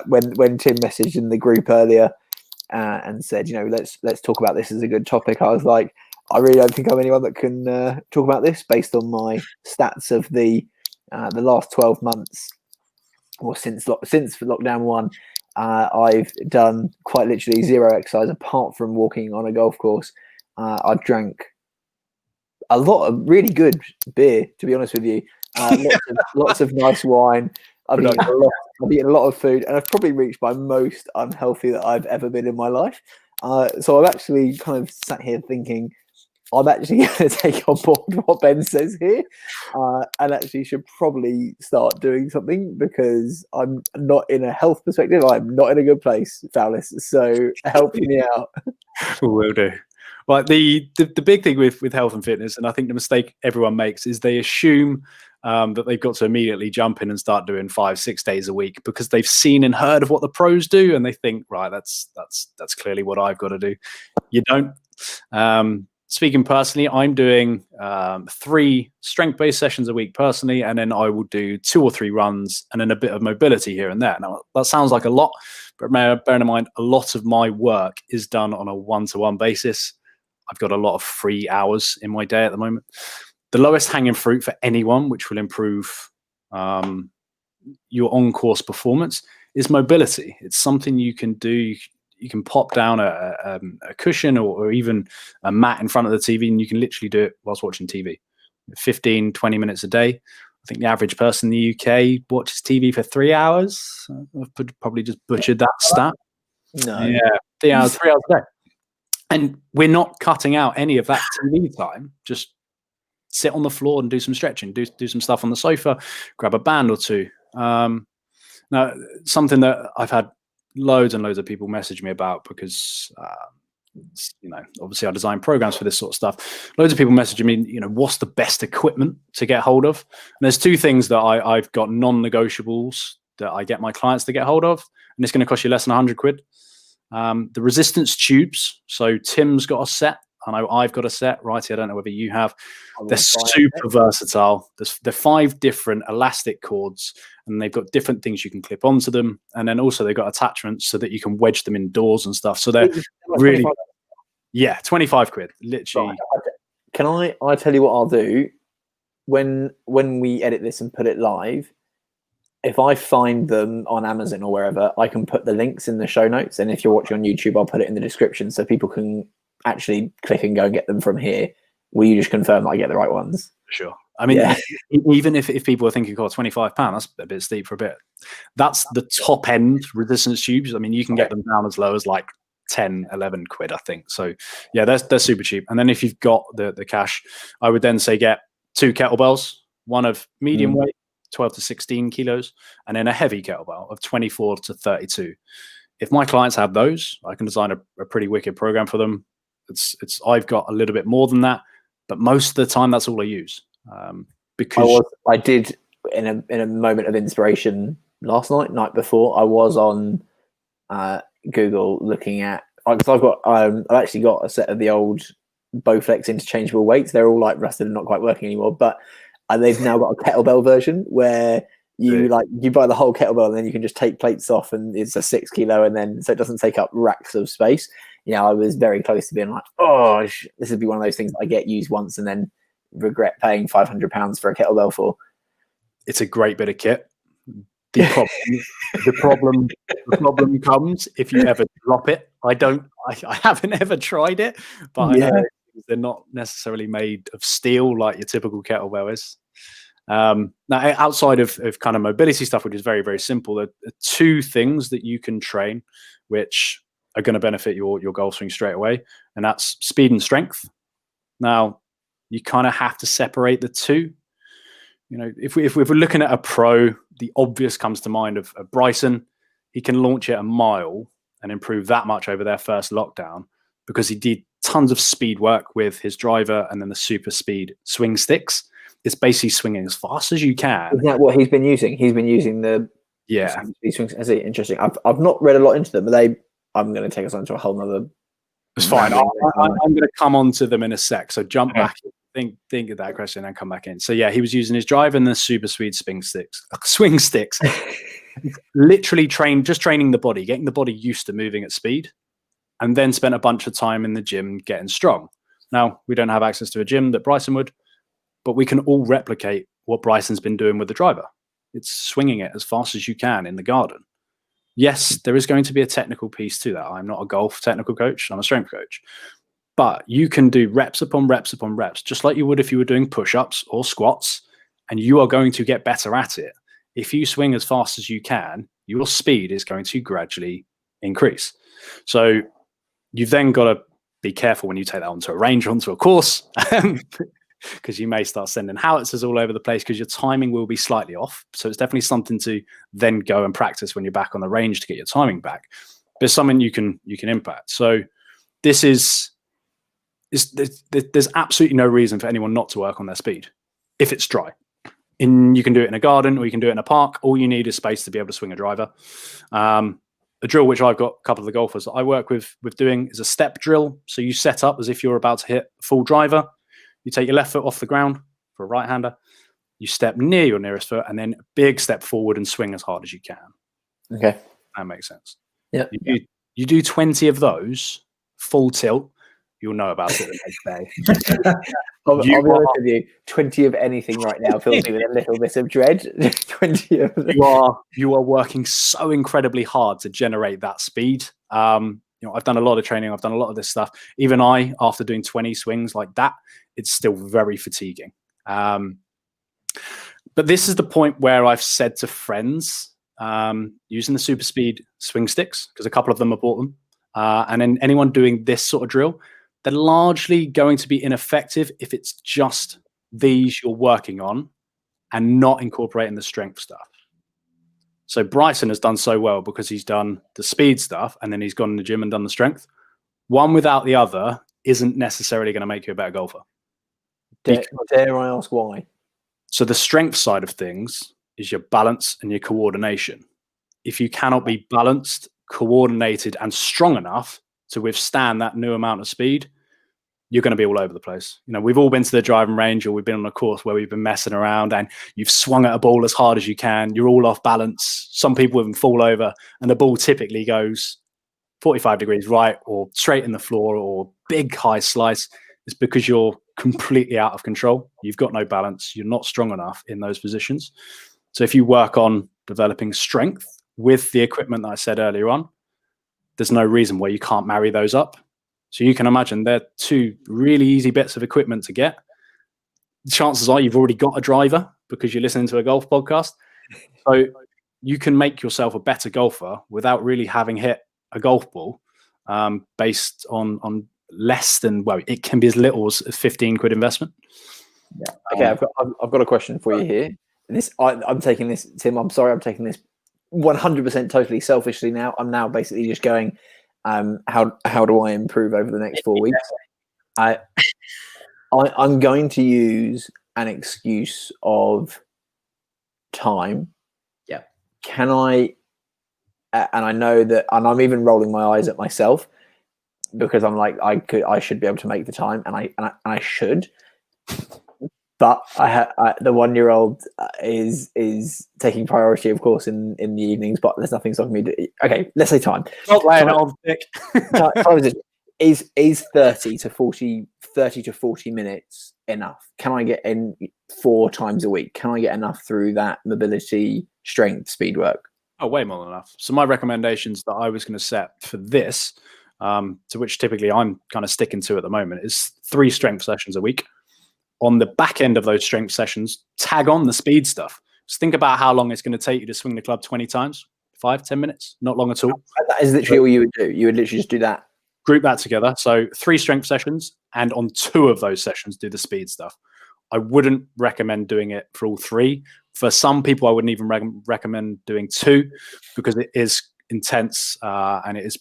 S2: when Tim messaged in the group earlier and said, let's talk about this as a good topic, I was like, I really don't think I'm anyone that can talk about this based on my stats of the last 12 months. Or since lockdown 1, I've done quite literally zero exercise apart from walking on a golf course. I've drank a lot of really good beer, to be honest with you. Lots of nice wine. I've eaten a lot of food, and I've probably reached my most unhealthy that I've ever been in my life. So I've actually kind of sat here thinking, I'm actually going to take on board what Ben says here, and actually should probably start doing something, because I'm not, in a health perspective, I'm not in a good place, Fowlis. So help me out.
S3: Will do. Well, the big thing with health and fitness, and I think the mistake everyone makes, is they assume that they've got to immediately jump in and start doing 5-6 days a week because they've seen and heard of what the pros do, and they think, right, that's clearly what I've got to do. You don't. Speaking personally, I'm doing 3 strength-based sessions a week personally, and then I will do 2 or 3 runs and then a bit of mobility here and there. Now, that sounds like a lot, but bear in mind, a lot of my work is done on a one-to-one basis. I've got a lot of free hours in my day at the moment. The lowest hanging fruit for anyone, which will improve your on-course performance, is mobility. It's something you can do. You can pop down a cushion or even a mat in front of the TV, and you can literally do it whilst watching TV. 15, 20 minutes a day. I think the average person in the UK watches TV for 3 hours. I've probably just butchered that stat.
S2: No.
S3: Yeah, 3 hours a day. And we're not cutting out any of that TV time. Just sit on the floor and do some stretching, do some stuff on the sofa, grab a band or two. Now, something that I've had loads and loads of people message me about, because obviously I design programs for this sort of stuff. Loads of people messaging me, what's the best equipment to get hold of? And there's 2 things that I've got non-negotiables that I get my clients to get hold of, and it's going to cost you less than 100 quid. The resistance tubes. So Tim's got a set, I know I've got a set. Righty, I don't know whether you have. They're super versatile. They're 5 different elastic cords, and they've got different things you can clip onto them. And then also they've got attachments so that you can wedge them indoors and stuff. So they're really, 25 quid, literally.
S2: Can I tell you what I'll do when we edit this and put it live? If I find them on Amazon or wherever, I can put the links in the show notes. And if you're watching on YouTube, I'll put it in the description so people can actually click and go and get them from here. Will you just confirm that I get the right ones?
S3: Sure. I mean, even if people are thinking, £25, that's a bit steep for a bit. That's the top end resistance tubes. I mean, you can get them down as low as like 10, 11 quid, I think. So yeah, they're super cheap. And then if you've got the cash, I would then say get 2 kettlebells, one of medium weight, 12 to 16 kilos, and then a heavy kettlebell of 24 to 32. If my clients have those, I can design a pretty wicked program for them. I've got a little bit more than that, but most of the time that's all I use. Because
S2: I did in a moment of inspiration last night before, I was on Google looking at, because I've actually got a set of the old Bowflex interchangeable weights. They're all like rusted and not quite working anymore, but and they've now got a kettlebell version where you buy the whole kettlebell and then you can just take plates off, and it's a 6 kilo, and then so it doesn't take up racks of space. I was very close to being like, oh, this would be one of those things that I get used once and then regret paying £500 for a kettlebell for.
S3: It's a great bit of kit. The problem comes if you ever drop it. I haven't ever tried it, but I know they're not necessarily made of steel like your typical kettlebell is. Now, outside of kind of mobility stuff, which is very, very simple, there are 2 things that you can train which are going to benefit your golf swing straight away, and that's speed and strength. Now, you kind of have to separate the 2. If we're looking at a pro, the obvious comes to mind of Bryson. He can launch it a mile and improve that much over their first lockdown because he did tons of speed work with his driver and then the super speed swing sticks. It's basically swinging as fast as you can.
S2: Isn't that what he's been using? He's been using the speed swings. Is it interesting? I've not read a lot into them, but I'm going to take us on to a whole nother.
S3: It's fine. I'm going to come on to them in a sec. So jump back. Think of that question and come back in. So he was using his drive and the super speed swing sticks. Literally training the body, getting the body used to moving at speed, and then spent a bunch of time in the gym getting strong. Now, we don't have access to a gym that Bryson would, but we can all replicate what Bryson's been doing with the driver. It's swinging it as fast as you can in the garden. Yes, there is going to be a technical piece to that. I'm not a golf technical coach. I'm a strength coach. But you can do reps upon reps upon reps, just like you would if you were doing push-ups or squats, and you are going to get better at it. If you swing as fast as you can, your speed is going to gradually increase. So you've then got to be careful when you take that onto a range, onto a course, because you may start sending howitzers all over the place because your timing will be slightly off. So it's definitely something to then go and practice when you're back on the range to get your timing back. But it's something you can impact. So this is... there's absolutely no reason for anyone not to work on their speed if it's dry. You can do it in a garden or you can do it in a park. All you need is space to be able to swing a driver. A drill which I've got a couple of the golfers that I work with doing is a step drill. So you set up as if you're about to hit a full driver. You take your left foot off the ground for a right-hander. You step near your nearest foot and then a big step forward and swing as hard as you can.
S2: Okay.
S3: That makes sense.
S2: Yeah.
S3: You do 20 of those full tilt. You'll know about it the next day.
S2: I'll be honest with you, 20 of anything right now fills me with a little bit of dread. 20 of them.
S3: You are working so incredibly hard to generate that speed. I've done a lot of training. I've done a lot of this stuff. Even after doing 20 swings like that, it's still very fatiguing. But this is the point where I've said to friends, using the super speed swing sticks, because a couple of them have bought them, and then anyone doing this sort of drill, they're largely going to be ineffective if it's just these you're working on and not incorporating the strength stuff. So Bryson has done so well because he's done the speed stuff and then he's gone in the gym and done the strength. One without the other isn't necessarily going to make you a better golfer.
S2: Dare I ask why?
S3: So the strength side of things is your balance and your coordination. If you cannot be balanced, coordinated, and strong enough to withstand that new amount of speed, you're going to be all over the place. We've all been to the driving range or we've been on a course where we've been messing around and you've swung at a ball as hard as you can. You're all off balance. Some people even fall over and the ball typically goes 45 degrees right or straight in the floor or big high slice. It's because you're completely out of control. You've got no balance. You're not strong enough in those positions. So if you work on developing strength with the equipment that I said earlier on, there's no reason why you can't marry those up. So you can imagine they're 2 really easy bits of equipment to get. Chances are you've already got a driver because you're listening to a golf podcast. So you can make yourself a better golfer without really having hit a golf ball based on less than, it can be as little as £15 investment.
S2: Yeah. Okay, I've got a question for you here. I'm taking this, Tim, I'm sorry, I'm taking this 100% totally selfishly now. I'm now basically just going, how do I improve over the next 4 weeks? I'm going to use an excuse of time.
S1: Yeah.
S2: Can I? And I know that, and I'm even rolling my eyes at myself because I'm like, I should be able to make the time, and I should. But the 1-year-old is taking priority, of course, in the evenings. But there's nothing stopping me. Okay, let's say time.
S3: Not laying it on thick.
S2: Time is 30 to 40 minutes enough? Can I get in 4 times a week? Can I get enough through that mobility, strength, speed work?
S3: Oh, way more than enough. So my recommendations that I was going to set for this, to which typically I'm kind of sticking to at the moment, is 3 strength sessions a week. On the back end of those strength sessions, tag on the speed stuff. Just think about how long it's going to take you to swing the club 20 times. 5-10 minutes, not long at all.
S2: That is literally all you would do. You would literally just do that.
S3: Group that together. So 3 strength sessions, and on 2 of those sessions, do the speed stuff. I wouldn't recommend doing it for all 3. For some people, I wouldn't even recommend doing 2 because it is intense and it's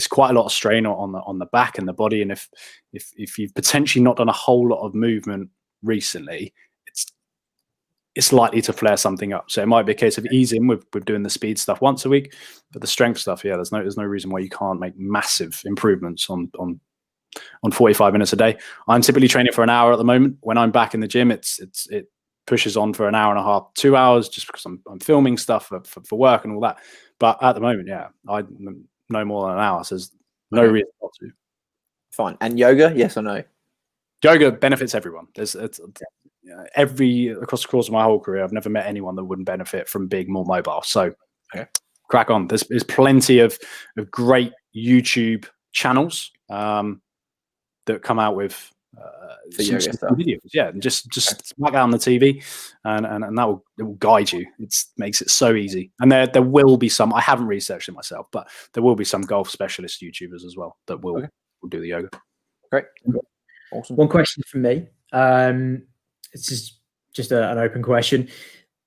S3: quite a lot of strain on the back and the body. And if you've potentially not done a whole lot of movement recently, it's likely to flare something up. So it might be a case of easing with doing the speed stuff once a week, but the strength stuff, yeah, there's no reason why you can't make massive improvements on 45 minutes a day. I'm typically training for an hour at the moment. When I'm back in the gym, it pushes on for an hour and a half, 2 hours, just because I'm filming stuff for work and all that. But at the moment, yeah, I no more than an hour. So there's no reason not to.
S2: Fine. And yoga, yes or no?
S3: Yoga benefits everyone. Across the course of my whole career, I've never met anyone that wouldn't benefit from being more mobile. So crack on. There's plenty of great YouTube channels that come out with
S2: for yoga stuff.
S3: Videos. Yeah, and just smack that on the TV, and that will guide you. It makes it so easy. And there will be some. I haven't researched it myself, but there will be some golf specialist YouTubers as well that will do the yoga.
S2: Great, awesome.
S1: One question from me. It's just an open question.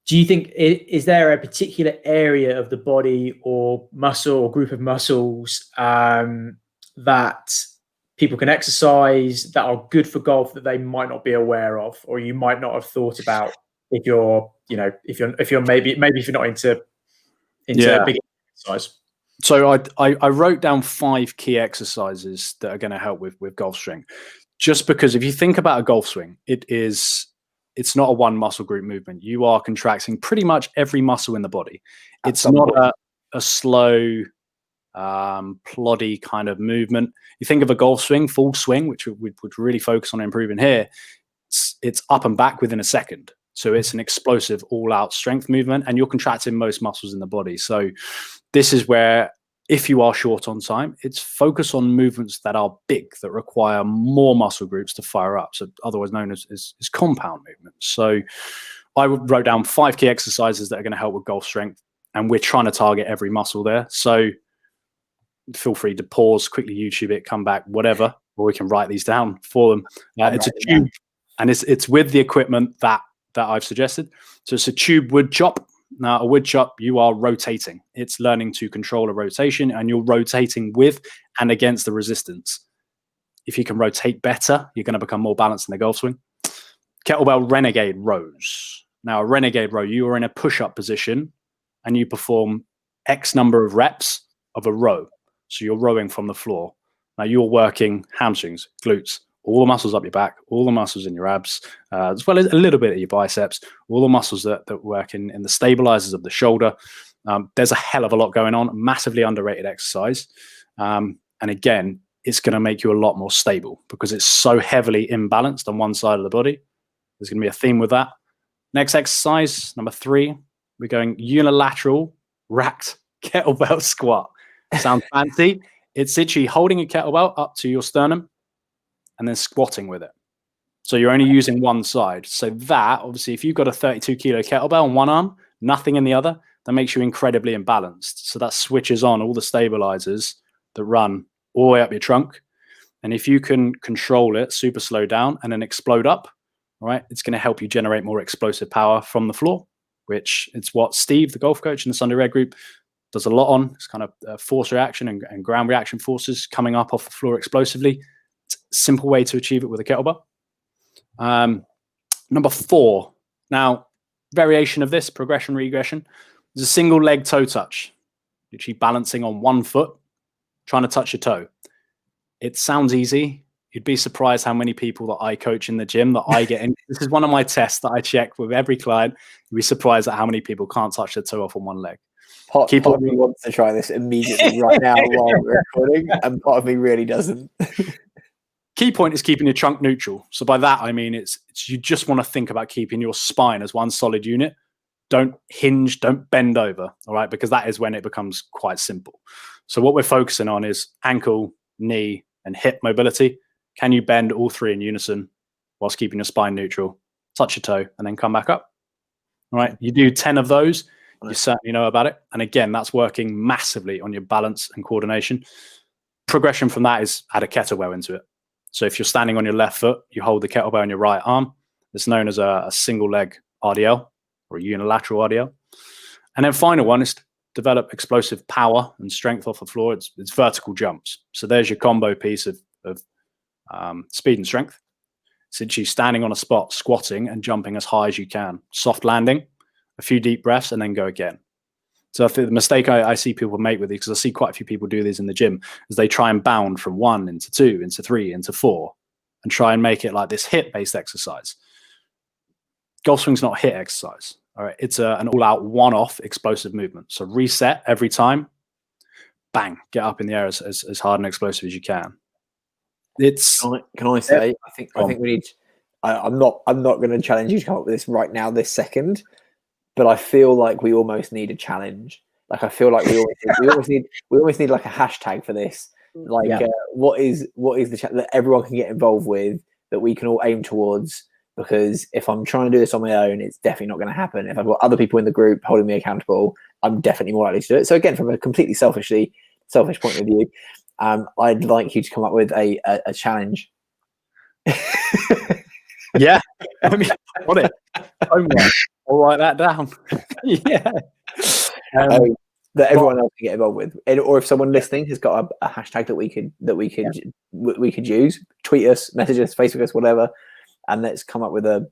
S1: Do you think is there a particular area of the body or muscle or group of muscles that people can exercise that are good for golf that they might not be aware of, or you might not have thought about if you're maybe if you're not into big exercise?
S3: So I wrote down 5 key exercises that are going to help with golf strength. Just because if you think about a golf swing, it's not a one muscle group movement. You are contracting pretty much every muscle in the body. It's not a slow, ploddy kind of movement. You think of a golf swing, full swing, which we'd really focus on improving here. It's up and back within a second. So it's an explosive all-out strength movement, and you're contracting most muscles in the body. So this is where, if you are short on time, it's focus on movements that are big, that require more muscle groups to fire up. So otherwise known as compound movements. So I wrote down 5 key exercises that are going to help with golf strength, and we're trying to target every muscle there. So feel free to pause, quickly YouTube it, come back, whatever, or we can write these down for them. It's a tube, and it's with the equipment that I've suggested. So it's a tube wood chop. Now, a wood chop, you are rotating. It's learning to control a rotation, and you're rotating with and against the resistance. If you can rotate better, you're going to become more balanced in the golf swing. Kettlebell renegade rows. Now, a renegade row, you are in a push-up position, and you perform X number of reps of a row. So you're rowing from the floor. Now, you're working hamstrings, glutes, all the muscles up your back, all the muscles in your abs, as well as a little bit of your biceps, all the muscles that work in the stabilizers of the shoulder. There's a hell of a lot going on, massively underrated exercise. And again, it's going to make you a lot more stable because it's so heavily imbalanced on one side of the body. There's going to be a theme with that. Next exercise, number 3, we're going unilateral racked kettlebell squat. Sounds fancy. It's literally holding a kettlebell up to your sternum and then squatting with it. So you're only using one side. So that, obviously, if you've got a 32 kilo kettlebell on one arm, nothing in the other, that makes you incredibly imbalanced. So that switches on all the stabilizers that run all the way up your trunk. And if you can control it, super slow down and then explode up, all right, it's going to help you generate more explosive power from the floor, which it's what Steve, the golf coach in the Sunday Red group, does a lot on. It's kind of force reaction and ground reaction forces coming up off the floor explosively. It's a simple way to achieve it with a kettlebell. Number 4. Now, variation of this, progression, regression. There's a single leg toe touch, literally balancing on one foot, trying to touch your toe. It sounds easy. You'd be surprised how many people that I coach in the gym that I get in. This is one of my tests that I check with every client. You'd be surprised at how many people can't touch their toe off on one leg.
S2: Part of me wants to try this immediately right now while we're recording, and part of me really doesn't.
S3: Key point is keeping your trunk neutral. So by that, I mean, it's you just want to think about keeping your spine as one solid unit. Don't hinge, don't bend over, all right? Because that is when it becomes quite simple. So what we're focusing on is ankle, knee, and hip mobility. Can you bend all three in unison whilst keeping your spine neutral? Touch your toe and then come back up. All right. You do 10 of those, you certainly know about it. And again, that's working massively on your balance and coordination. Progression from that is add a kettlebell into it. So if you're standing on your left foot, you hold the kettlebell on your right arm. It's known as a single leg RDL or a unilateral RDL. And then final one is to develop explosive power and strength off the floor. It's vertical jumps. So there's your combo piece of speed and strength. Since you're standing on a spot, squatting and jumping as high as you can. Soft landing, a few deep breaths, and then go again. So I think the mistake I see people make with these, because I see quite a few people do these in the gym, is they try and bound from 1 into 2, into 3, into 4, and try and make it like this HIIT-based exercise. Golf swing's not a HIIT exercise. All right, it's an all-out one-off explosive movement. So reset every time, bang, get up in the air as hard and explosive as you can. It's
S2: can I say I think we need. I'm not going to challenge you to come up with this right now, this second, but I feel like we almost need a challenge. Like I feel like we almost need like a hashtag for this. Like what is the that everyone can get involved with, that we can all aim towards. Because if I'm trying to do this on my own, it's definitely not going to happen. If I've got other people in the group holding me accountable, I'm definitely more likely to do it. So again, from a completely selfish point of view, I'd like you to come up with a challenge.
S3: Yeah, I mean, got it. I'll write that down. Yeah,
S2: that everyone else can get involved with, or if someone listening has got a hashtag that we could use, tweet us, message us, Facebook us, whatever, and let's come up with a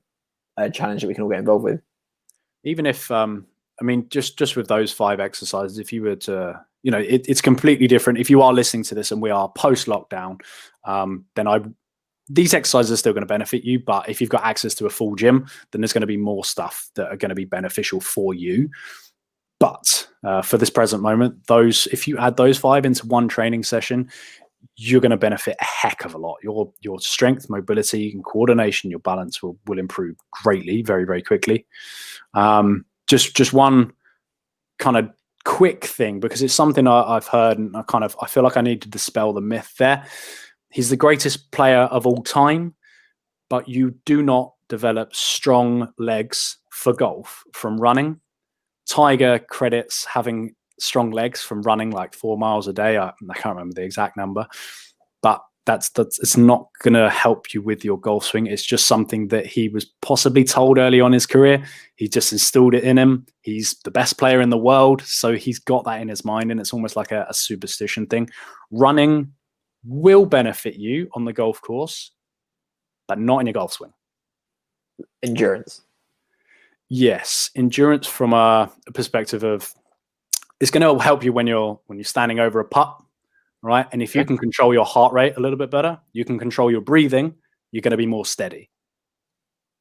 S2: challenge that we can all get involved with.
S3: Even if, I mean, just with those 5 exercises, if you were to, it's completely different. If you are listening to this and we are post-lockdown, then these exercises are still going to benefit you. But if you've got access to a full gym, then there's going to be more stuff that are going to be beneficial for you. But for this present moment, if you add those 5 into one training session, you're going to benefit a heck of a lot. Your strength, mobility, and coordination, your balance will improve greatly, very, very quickly. Just one kind of quick thing, because it's something I've heard, and I feel like I need to dispel the myth there. He's the greatest player of all time, but you do not develop strong legs for golf from running. Tiger credits having strong legs from running like 4 miles a day. I can't remember the exact number, but that's it's not going to help you with your golf swing. It's just something that he was possibly told early on in his career. He just instilled it in him. He's the best player in the world, so he's got that in his mind, and it's almost like a superstition thing. Running will benefit you on the golf course, but not in your golf swing.
S2: Endurance.
S3: Yes, endurance from a perspective of, it's going to help you when you're standing over a putt, right? And if you can control your heart rate a little bit better, you can control your breathing, you're going to be more steady.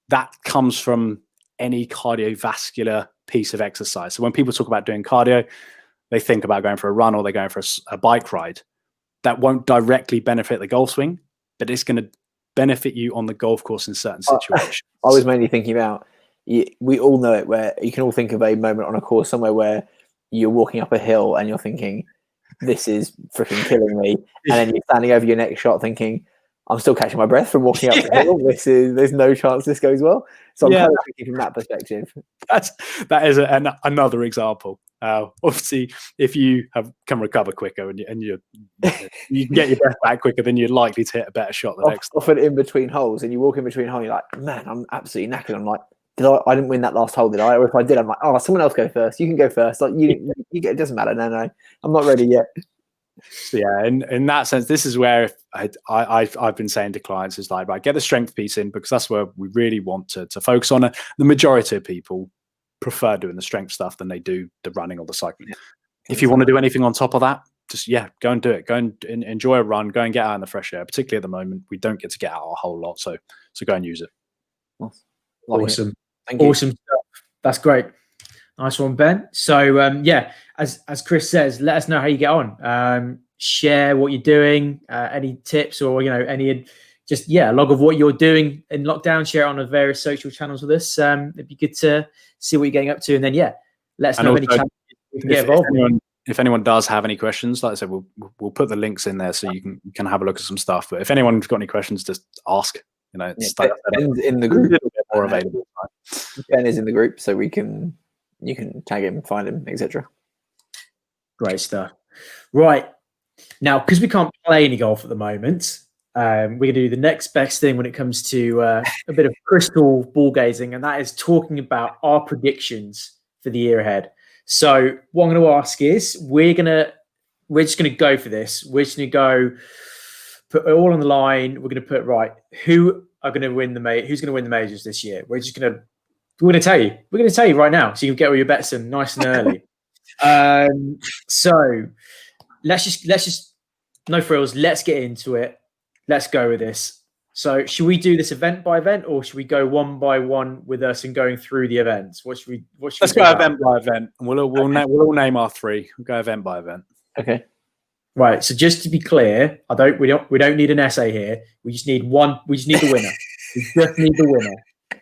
S3: That comes from any cardiovascular piece of exercise. So when people talk about doing cardio, they think about going for a run or they're going for a bike ride. That won't directly benefit the golf swing, but it's going to benefit you on the golf course in certain situations.
S2: I was mainly thinking about, we all know it, where you can all think of a moment on a course somewhere where you're walking up a hill and you're thinking, this is freaking killing me. And then you're standing over your next shot thinking, I'm still catching my breath from walking up the hill. There's no chance this goes well. So I'm kind of thinking from that perspective.
S3: That is another example. Obviously, if you can recover quicker and you can get your breath back quicker, then you're likely to hit a better shot the next time.
S2: Often in between holes, and you walk in between holes, you're like, man, I'm absolutely knackered. I'm like, I didn't win that last hole, did I? Or if I did, I'm like, oh, someone else go first. You can go first. Like you get, it doesn't matter. No, I'm not ready yet.
S3: So yeah, in that sense, this is where I've been saying to clients is like, right, get the strength piece in, because that's where we really want to focus on it. The majority of people prefer doing the strength stuff than they do the running or the cycling. If you want to do anything on top of that, just go and do it. Go and enjoy a run. Go and get out in the fresh air. Particularly at the moment, we don't get to get out a whole lot, so go and use it.
S1: Awesome, awesome stuff. That's great. Nice one, Ben. So as Chris says, let us know how you get on. Share what you're doing, any tips or any a log of what you're doing in lockdown. Share it on the various social channels with us. It'd be good to see what you're getting up to, and then let us know any challenges we can get involved in.
S3: If anyone does have any questions, like I said, we'll put the links in there so you can have a look at some stuff. But if anyone's got any questions, just ask. Ben's
S2: in the group.
S3: More available.
S2: Ben is in the group, so you can tag him, find him, etc.
S1: Great stuff. Right now, because we can't play any golf at the moment, we're going to do the next best thing when it comes to a bit of crystal ball gazing, and that is talking about our predictions for the year ahead. So what I'm going to ask is, we're just going to go for this. We're just going to go put it all on the line. We're going to put who are going to win who's going to win the majors this year. We're going to tell you. We're going to tell you right now, so you can get all your bets in nice and early. So let's just no frills. Let's get into it. Let's go with this. So should we do this event by event, or should we go one by one with us and going through the events? Let's
S3: go event by event. We'll all name our three. We'll go event by event.
S2: Okay.
S1: Right. So just to be clear, we don't need an essay here. We just need one. We just need the winner. We just need the winner.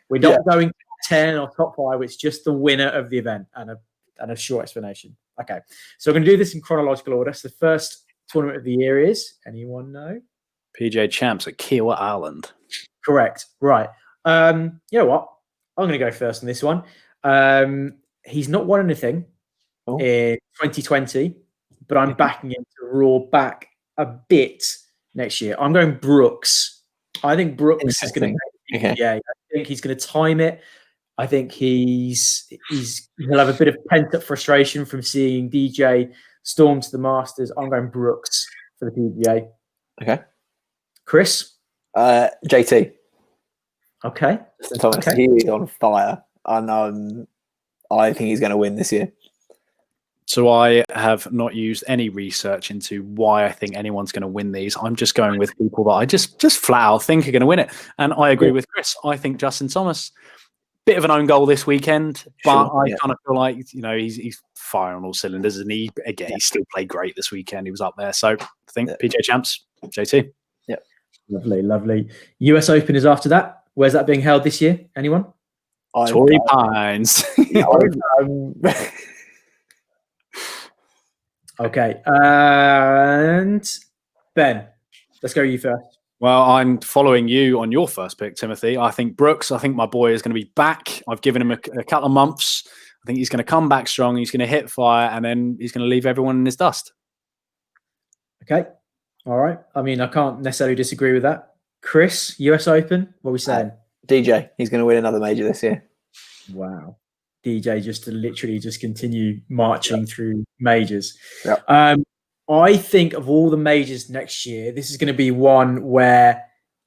S1: We're not going top 10 or top 5. It's just the winner of the event and a short explanation. Okay. So we're going to do this in chronological order. So the first tournament of the year is, anyone know?
S3: PGA Champs at Kiawah Island.
S1: Correct. Right. You know what? I'm going to go first on this one. He's not won anything in 2020, but I'm backing him to roar back a bit next year. I'm going Brooks. I think Brooks is going to.
S2: Okay.
S1: Yeah, I think he's going to time it. I think he'll have a bit of pent up frustration from seeing DJ storm to the Masters. I'm going Brooks for the PGA.
S2: Okay.
S1: Chris?
S2: JT.
S1: Okay.
S2: Thomas, he is on fire. And I think he's going to win this year.
S3: So I have not used any research into why I think anyone's going to win these. I'm just going with people that I just flat out think are going to win it. And I agree with Chris. I think Justin Thomas, bit of an own goal this weekend, but I kind of feel like, he's firing on all cylinders, and he still played great this weekend. He was up there. So I think PGA Champs, JT.
S2: Yeah.
S1: Lovely. US Open is after that. Where's that being held this year? Anyone?
S3: Torrey Pines.
S1: Okay. And Ben, let's go you first.
S3: Well, I'm following you on your first pick, Timothy. I think Brooks, I think my boy is going to be back. I've given him a couple of months. I think he's going to come back strong. He's going to hit fire, and then he's going to leave everyone in his dust.
S1: Okay. All right. I mean, I can't necessarily disagree with that. Chris, US Open, what are we saying?
S2: DJ, he's going to win another major this year.
S1: Wow. DJ just to literally just continue marching through majors.
S2: Yep.
S1: I think of all the majors next year, this is going to be one where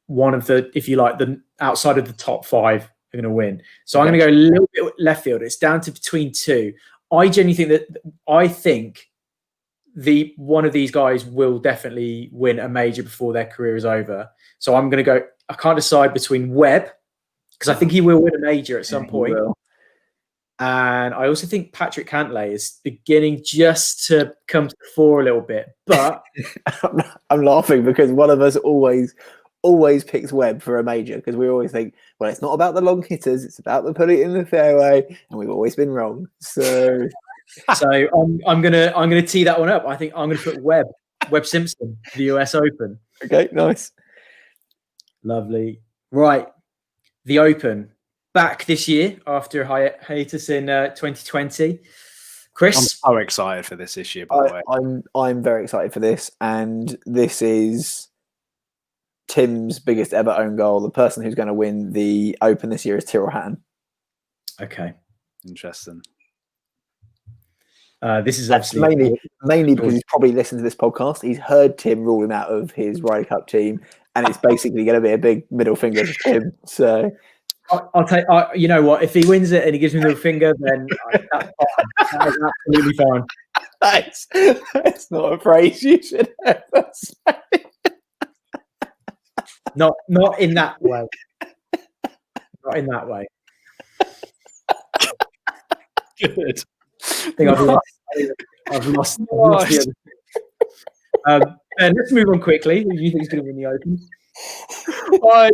S1: one of the, if you like, the outside of the top 5 are going to win. So I'm going to go a little bit left field. It's down to between 2. I genuinely think one of these guys will definitely win a major before their career is over. So I'm going to go, I can't decide between Webb, because I think he will win a major at some point. And I also think Patrick Cantlay is beginning just to come to the fore a little bit. But
S2: I'm laughing because one of us always picks Webb for a major, because we always think, well, it's not about the long hitters, it's about the putting it in the fairway, and we've always been wrong. So
S1: I'm gonna tee that one up. I think I'm gonna put Webb Simpson for the US Open.
S2: Okay, nice.
S1: Lovely. Right. The Open. Back this year after a hiatus in 2020. Chris?
S3: I'm so excited for this year, by the way.
S2: I'm very excited for this, and this is Tim's biggest ever own goal. The person who's going to win the Open this year is Tyrrell Hatton.
S1: Okay.
S3: Interesting.
S1: This is actually
S2: mainly because he's probably listened to this podcast. He's heard Tim rule him out of his Ryder Cup team, and it's basically going to be a big middle finger to Tim. So
S1: I'll take. You know what? If he wins it and he gives me the finger, then that's fine. That is absolutely fine.
S2: That's not a phrase you should ever say.
S1: Not in that way. Not in that way.
S3: Good.
S1: I think I've lost the other. And let's move on quickly. Who do you think is going to win the Open?
S3: I,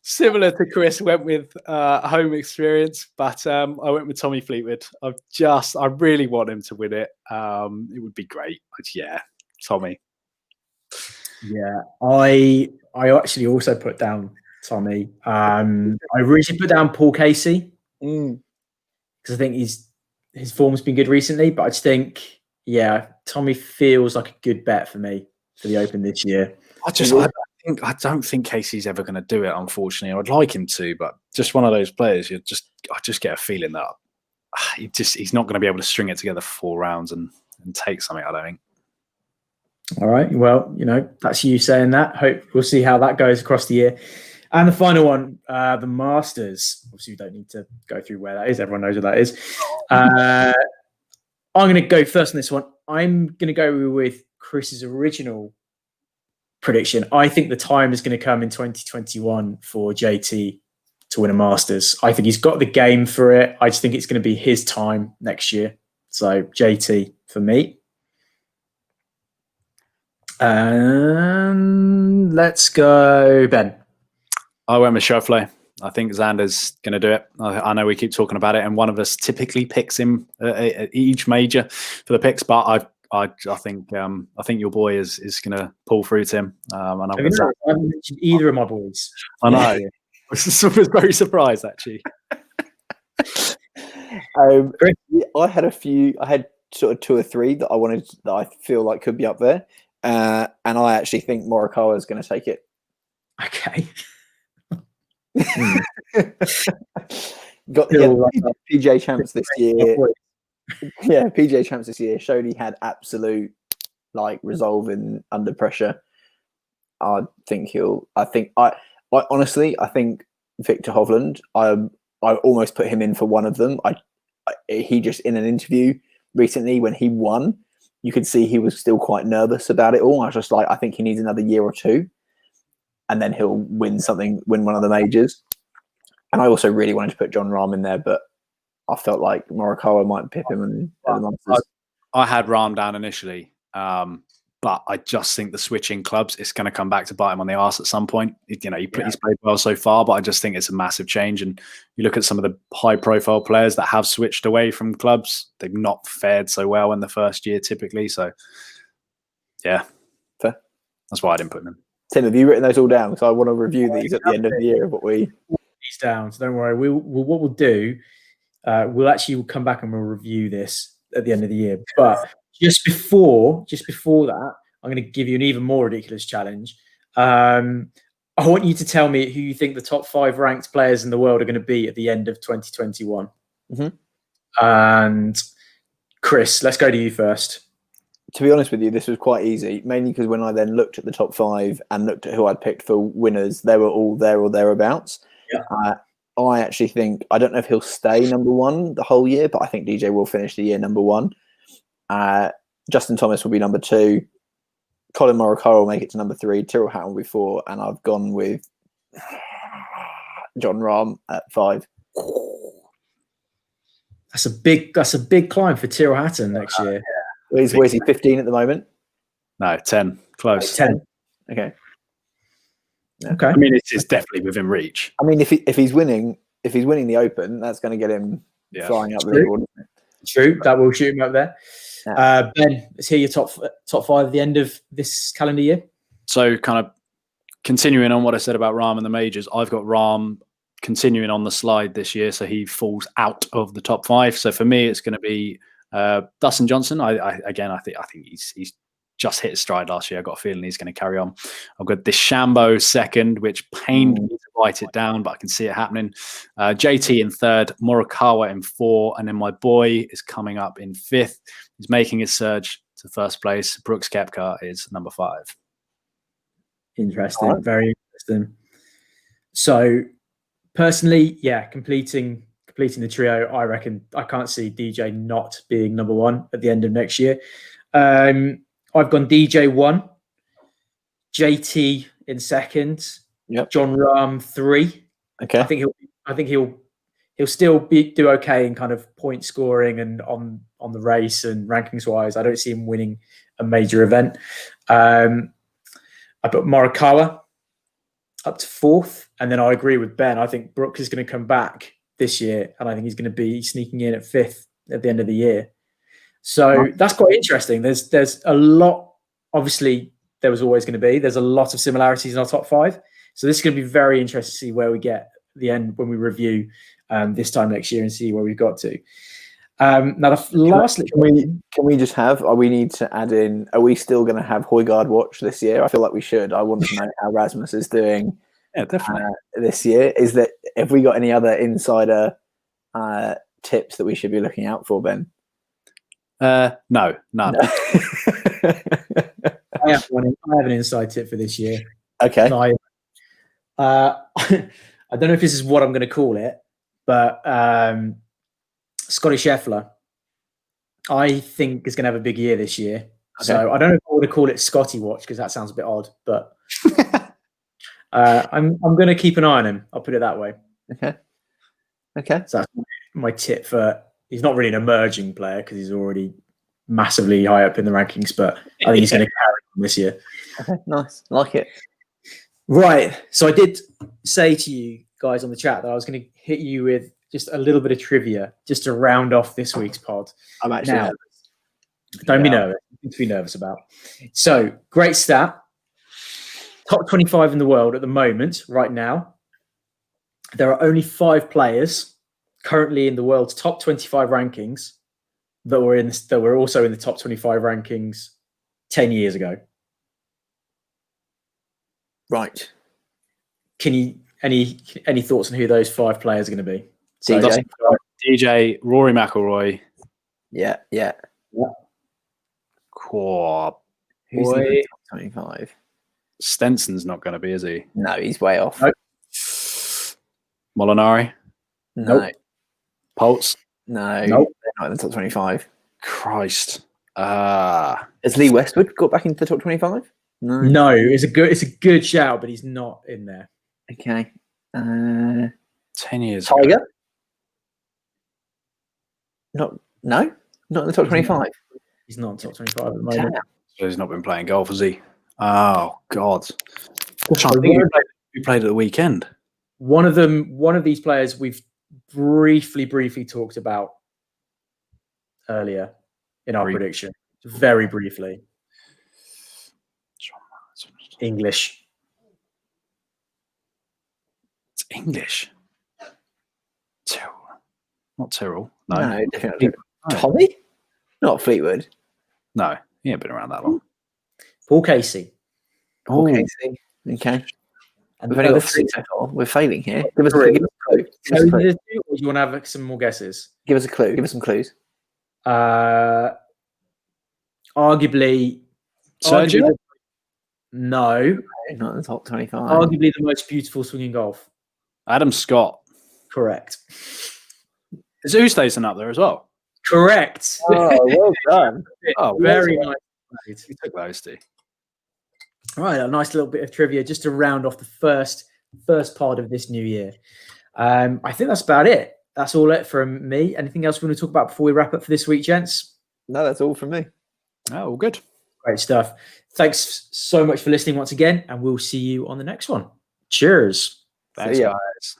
S3: similar to Chris, went with home experience, but I went with Tommy Fleetwood. I really want him to win it. It would be great. But yeah, Tommy.
S1: Yeah, I actually also put down Tommy. I originally put down Paul Casey because I think his form's been good recently, but I just think, yeah, Tommy feels like a good bet for me for the Open this year.
S3: I don't think Casey's ever going to do it, unfortunately. I'd like him to, but just one of those players. I just get a feeling that he's not going to be able to string it together for 4 rounds and take something. I don't think.
S1: All right. Well, that's you saying that. Hope we'll see how that goes across the year. And the final one, the Masters. Obviously, we don't need to go through where that is. Everyone knows where that is. I'm going to go first on this one. I'm going to go with Chris's original prediction. I think the time is going to come in 2021 for JT to win a Masters. I think he's got the game for it. I just think it's going to be his time next year. So JT for me. And let's go, Ben.
S3: I went with Schauffele. I think Xander's going to do it. I know we keep talking about it, and one of us typically picks him at each major for the picks. But I think your boy is going to pull through to him. And I
S1: haven't mentioned either of my boys.
S3: I know. I was very surprised actually.
S2: I had a few. I had sort of 2 or 3 that I feel like could be up there. And I actually think Morikawa is going to take it.
S1: Okay.
S2: Got PGA Champs this year. Yeah, PGA Champs this year showed he had absolute resolve under pressure. I think honestly, I think Victor Hovland. I almost put him in for one of them. He just in an interview recently when he won. You could see he was still quite nervous about it all. I was just like, I think he needs another year or 2, and then he'll win one of the majors. And I also really wanted to put John Rahm in there, but I felt like Morikawa might pip him in the Masters.
S3: I had Rahm down initially, but I just think the switching clubs, it's going to come back to bite him on the arse at some point. He's played well so far, but I just think it's a massive change. And you look at some of the high-profile players that have switched away from clubs; they've not fared so well in the first year, typically. So, yeah,
S2: fair.
S3: That's why I didn't put them in.
S2: Tim, have you written those all down? Because I want to review these at the end of the year.
S1: These down, so don't worry. What we'll do, we'll come back and we'll review this at the end of the year, but. Just before that, I'm going to give you an even more ridiculous challenge. I want you to tell me who you think the top 5 ranked players in the world are going to be at the end of 2021.
S2: Mm-hmm.
S1: And Chris, let's go to you first.
S2: To be honest with you, this was quite easy, mainly because when I then looked at the top 5 and looked at who I'd picked for winners, they were all there or thereabouts.
S1: Yeah.
S2: I actually think, I don't know if he'll stay number 1 the whole year, but I think DJ will finish the year number 1. Justin Thomas will be number 2. Colin Morikawa will make it to number 3. Tyrrell Hatton will be 4, and I've gone with John Rahm at 5.
S1: That's a big climb for Tyrrell Hatton next year.
S2: Where's he? 15 at the moment?
S3: No, 10. Close.
S1: 10.
S2: Okay.
S1: Yeah. Okay.
S3: I mean, it's definitely within reach.
S2: I mean, if he's winning the Open, that's going to get him flying up there.
S1: True. That will shoot him up there. Yeah. Ben, let's hear your top 5 at the end of this calendar year.
S3: So kind of continuing on what I said about Rahm and the majors, I've got Rahm continuing on the slide this year, so he falls out of the top 5. So for me, it's going to be Dustin Johnson. I think he's just hit his stride last year. I've got a feeling he's going to carry on. I've got DeChambeau second, which pained me to write it down, but I can see it happening. JT in 3rd, Morikawa in 4, and then my boy is coming up in 5th. He's making his surge to first place. Brooks Koepka is number 5.
S1: Interesting. Very interesting. So Personally, yeah, completing the trio, I reckon I can't see DJ not being number one at the end of next year. I've gone DJ 1, JT in second, John Rahm 3.
S2: Okay.
S1: I think he'll still do okay in kind of point scoring and on the race and rankings wise. I don't see him winning a major event. I put Morikawa up to 4th, and then I agree with Ben. I think Brooks is going to come back this year, and I think he's going to be sneaking in at 5th at the end of the year. So that's quite interesting. There's a lot. Obviously, there was always going to be. There's a lot of similarities in our top 5. So this is going to be very interesting to see where we get at the end when we review this time next year and see where we've got to. Now,
S2: can we just have? We need to add in. Are we still going to have Højgaard watch this year? I feel like we should. I want to know how Rasmus is doing.
S3: Yeah, definitely.
S2: This year, have we got any other insider tips that we should be looking out for, Ben?
S3: No, none.
S2: No.
S1: I have an inside tip for this year.
S2: Okay.
S1: I don't know if this is what I'm going to call it, but Scotty Scheffler, I think, is going to have a big year this year. Okay. So I don't know if I want to call it Scotty Watch because that sounds a bit odd, but I'm going to keep an eye on him. I'll put it that way.
S2: Okay.
S1: So that's my tip for. He's not really an emerging player because he's already massively high up in the rankings, but I think he's going to carry on this year.
S2: Okay, nice. Like it.
S1: Right. So I did say to you guys on the chat that I was going to hit you with just a little bit of trivia just to round off this week's pod.
S2: I'm actually nervous.
S1: Don't be nervous. Nothing to be nervous about. So, great stat. Top 25 in the world at the moment, right now. There are only 5 players currently in the world's top 25 rankings that were also in the top 25 rankings 10 years ago.
S2: Right.
S1: Can you any thoughts on who those 5 players are going to be?
S2: So,
S3: DJ, Rory McIlroy.
S2: Yeah.
S3: Cool.
S2: Who's in the top 25?
S3: Stenson's not going to be, is he?
S2: No, he's way off.
S1: Nope.
S3: Molinari?
S2: No.
S1: Nope.
S3: Pulse?
S2: No.
S1: Nope.
S2: They're not in the top 25.
S3: Christ.
S2: Has Lee Westwood got back into the top 25?
S1: No. It's a good shout, but he's not in there.
S2: Okay.
S3: 10 years
S2: Tiger?
S3: ago.
S2: Not in the top 25.
S1: He's not in the top 25 at the moment.
S3: So he's not been playing golf, has he? Oh, God. We played at the weekend.
S1: One of these players we've briefly talked about earlier in our prediction. Very briefly. English.
S3: It's English. Tyrrell. Not Tyrrell.
S2: No, definitely. Tommy? Not Fleetwood.
S3: No, he ain't been around that long.
S1: Paul Casey.
S2: Paul Casey. Okay. We've only got 3 so far. We're failing here. Give us a clue.
S1: Or do you want to have some more guesses?
S2: Give us a clue. Give us some clues.
S1: Arguably.
S3: Sergio?
S1: No.
S2: Not in the top 25.
S1: Arguably the most beautiful swing in golf.
S3: Adam Scott.
S1: Correct.
S3: Is Oosthuizen up there as well?
S1: Correct.
S2: Oh, well done.
S3: Oh,
S1: very nice.
S3: You took those two.
S1: All right, a nice little bit of trivia just to round off the first part of this new year. I think that's about it. That's all it from me. Anything else we want to talk about before we wrap up for this week, gents?
S2: No, that's all from me.
S3: Oh, all good.
S1: Great stuff. Thanks so much for listening once again, and we'll see you on the next one. Cheers.
S3: Thanks, guys.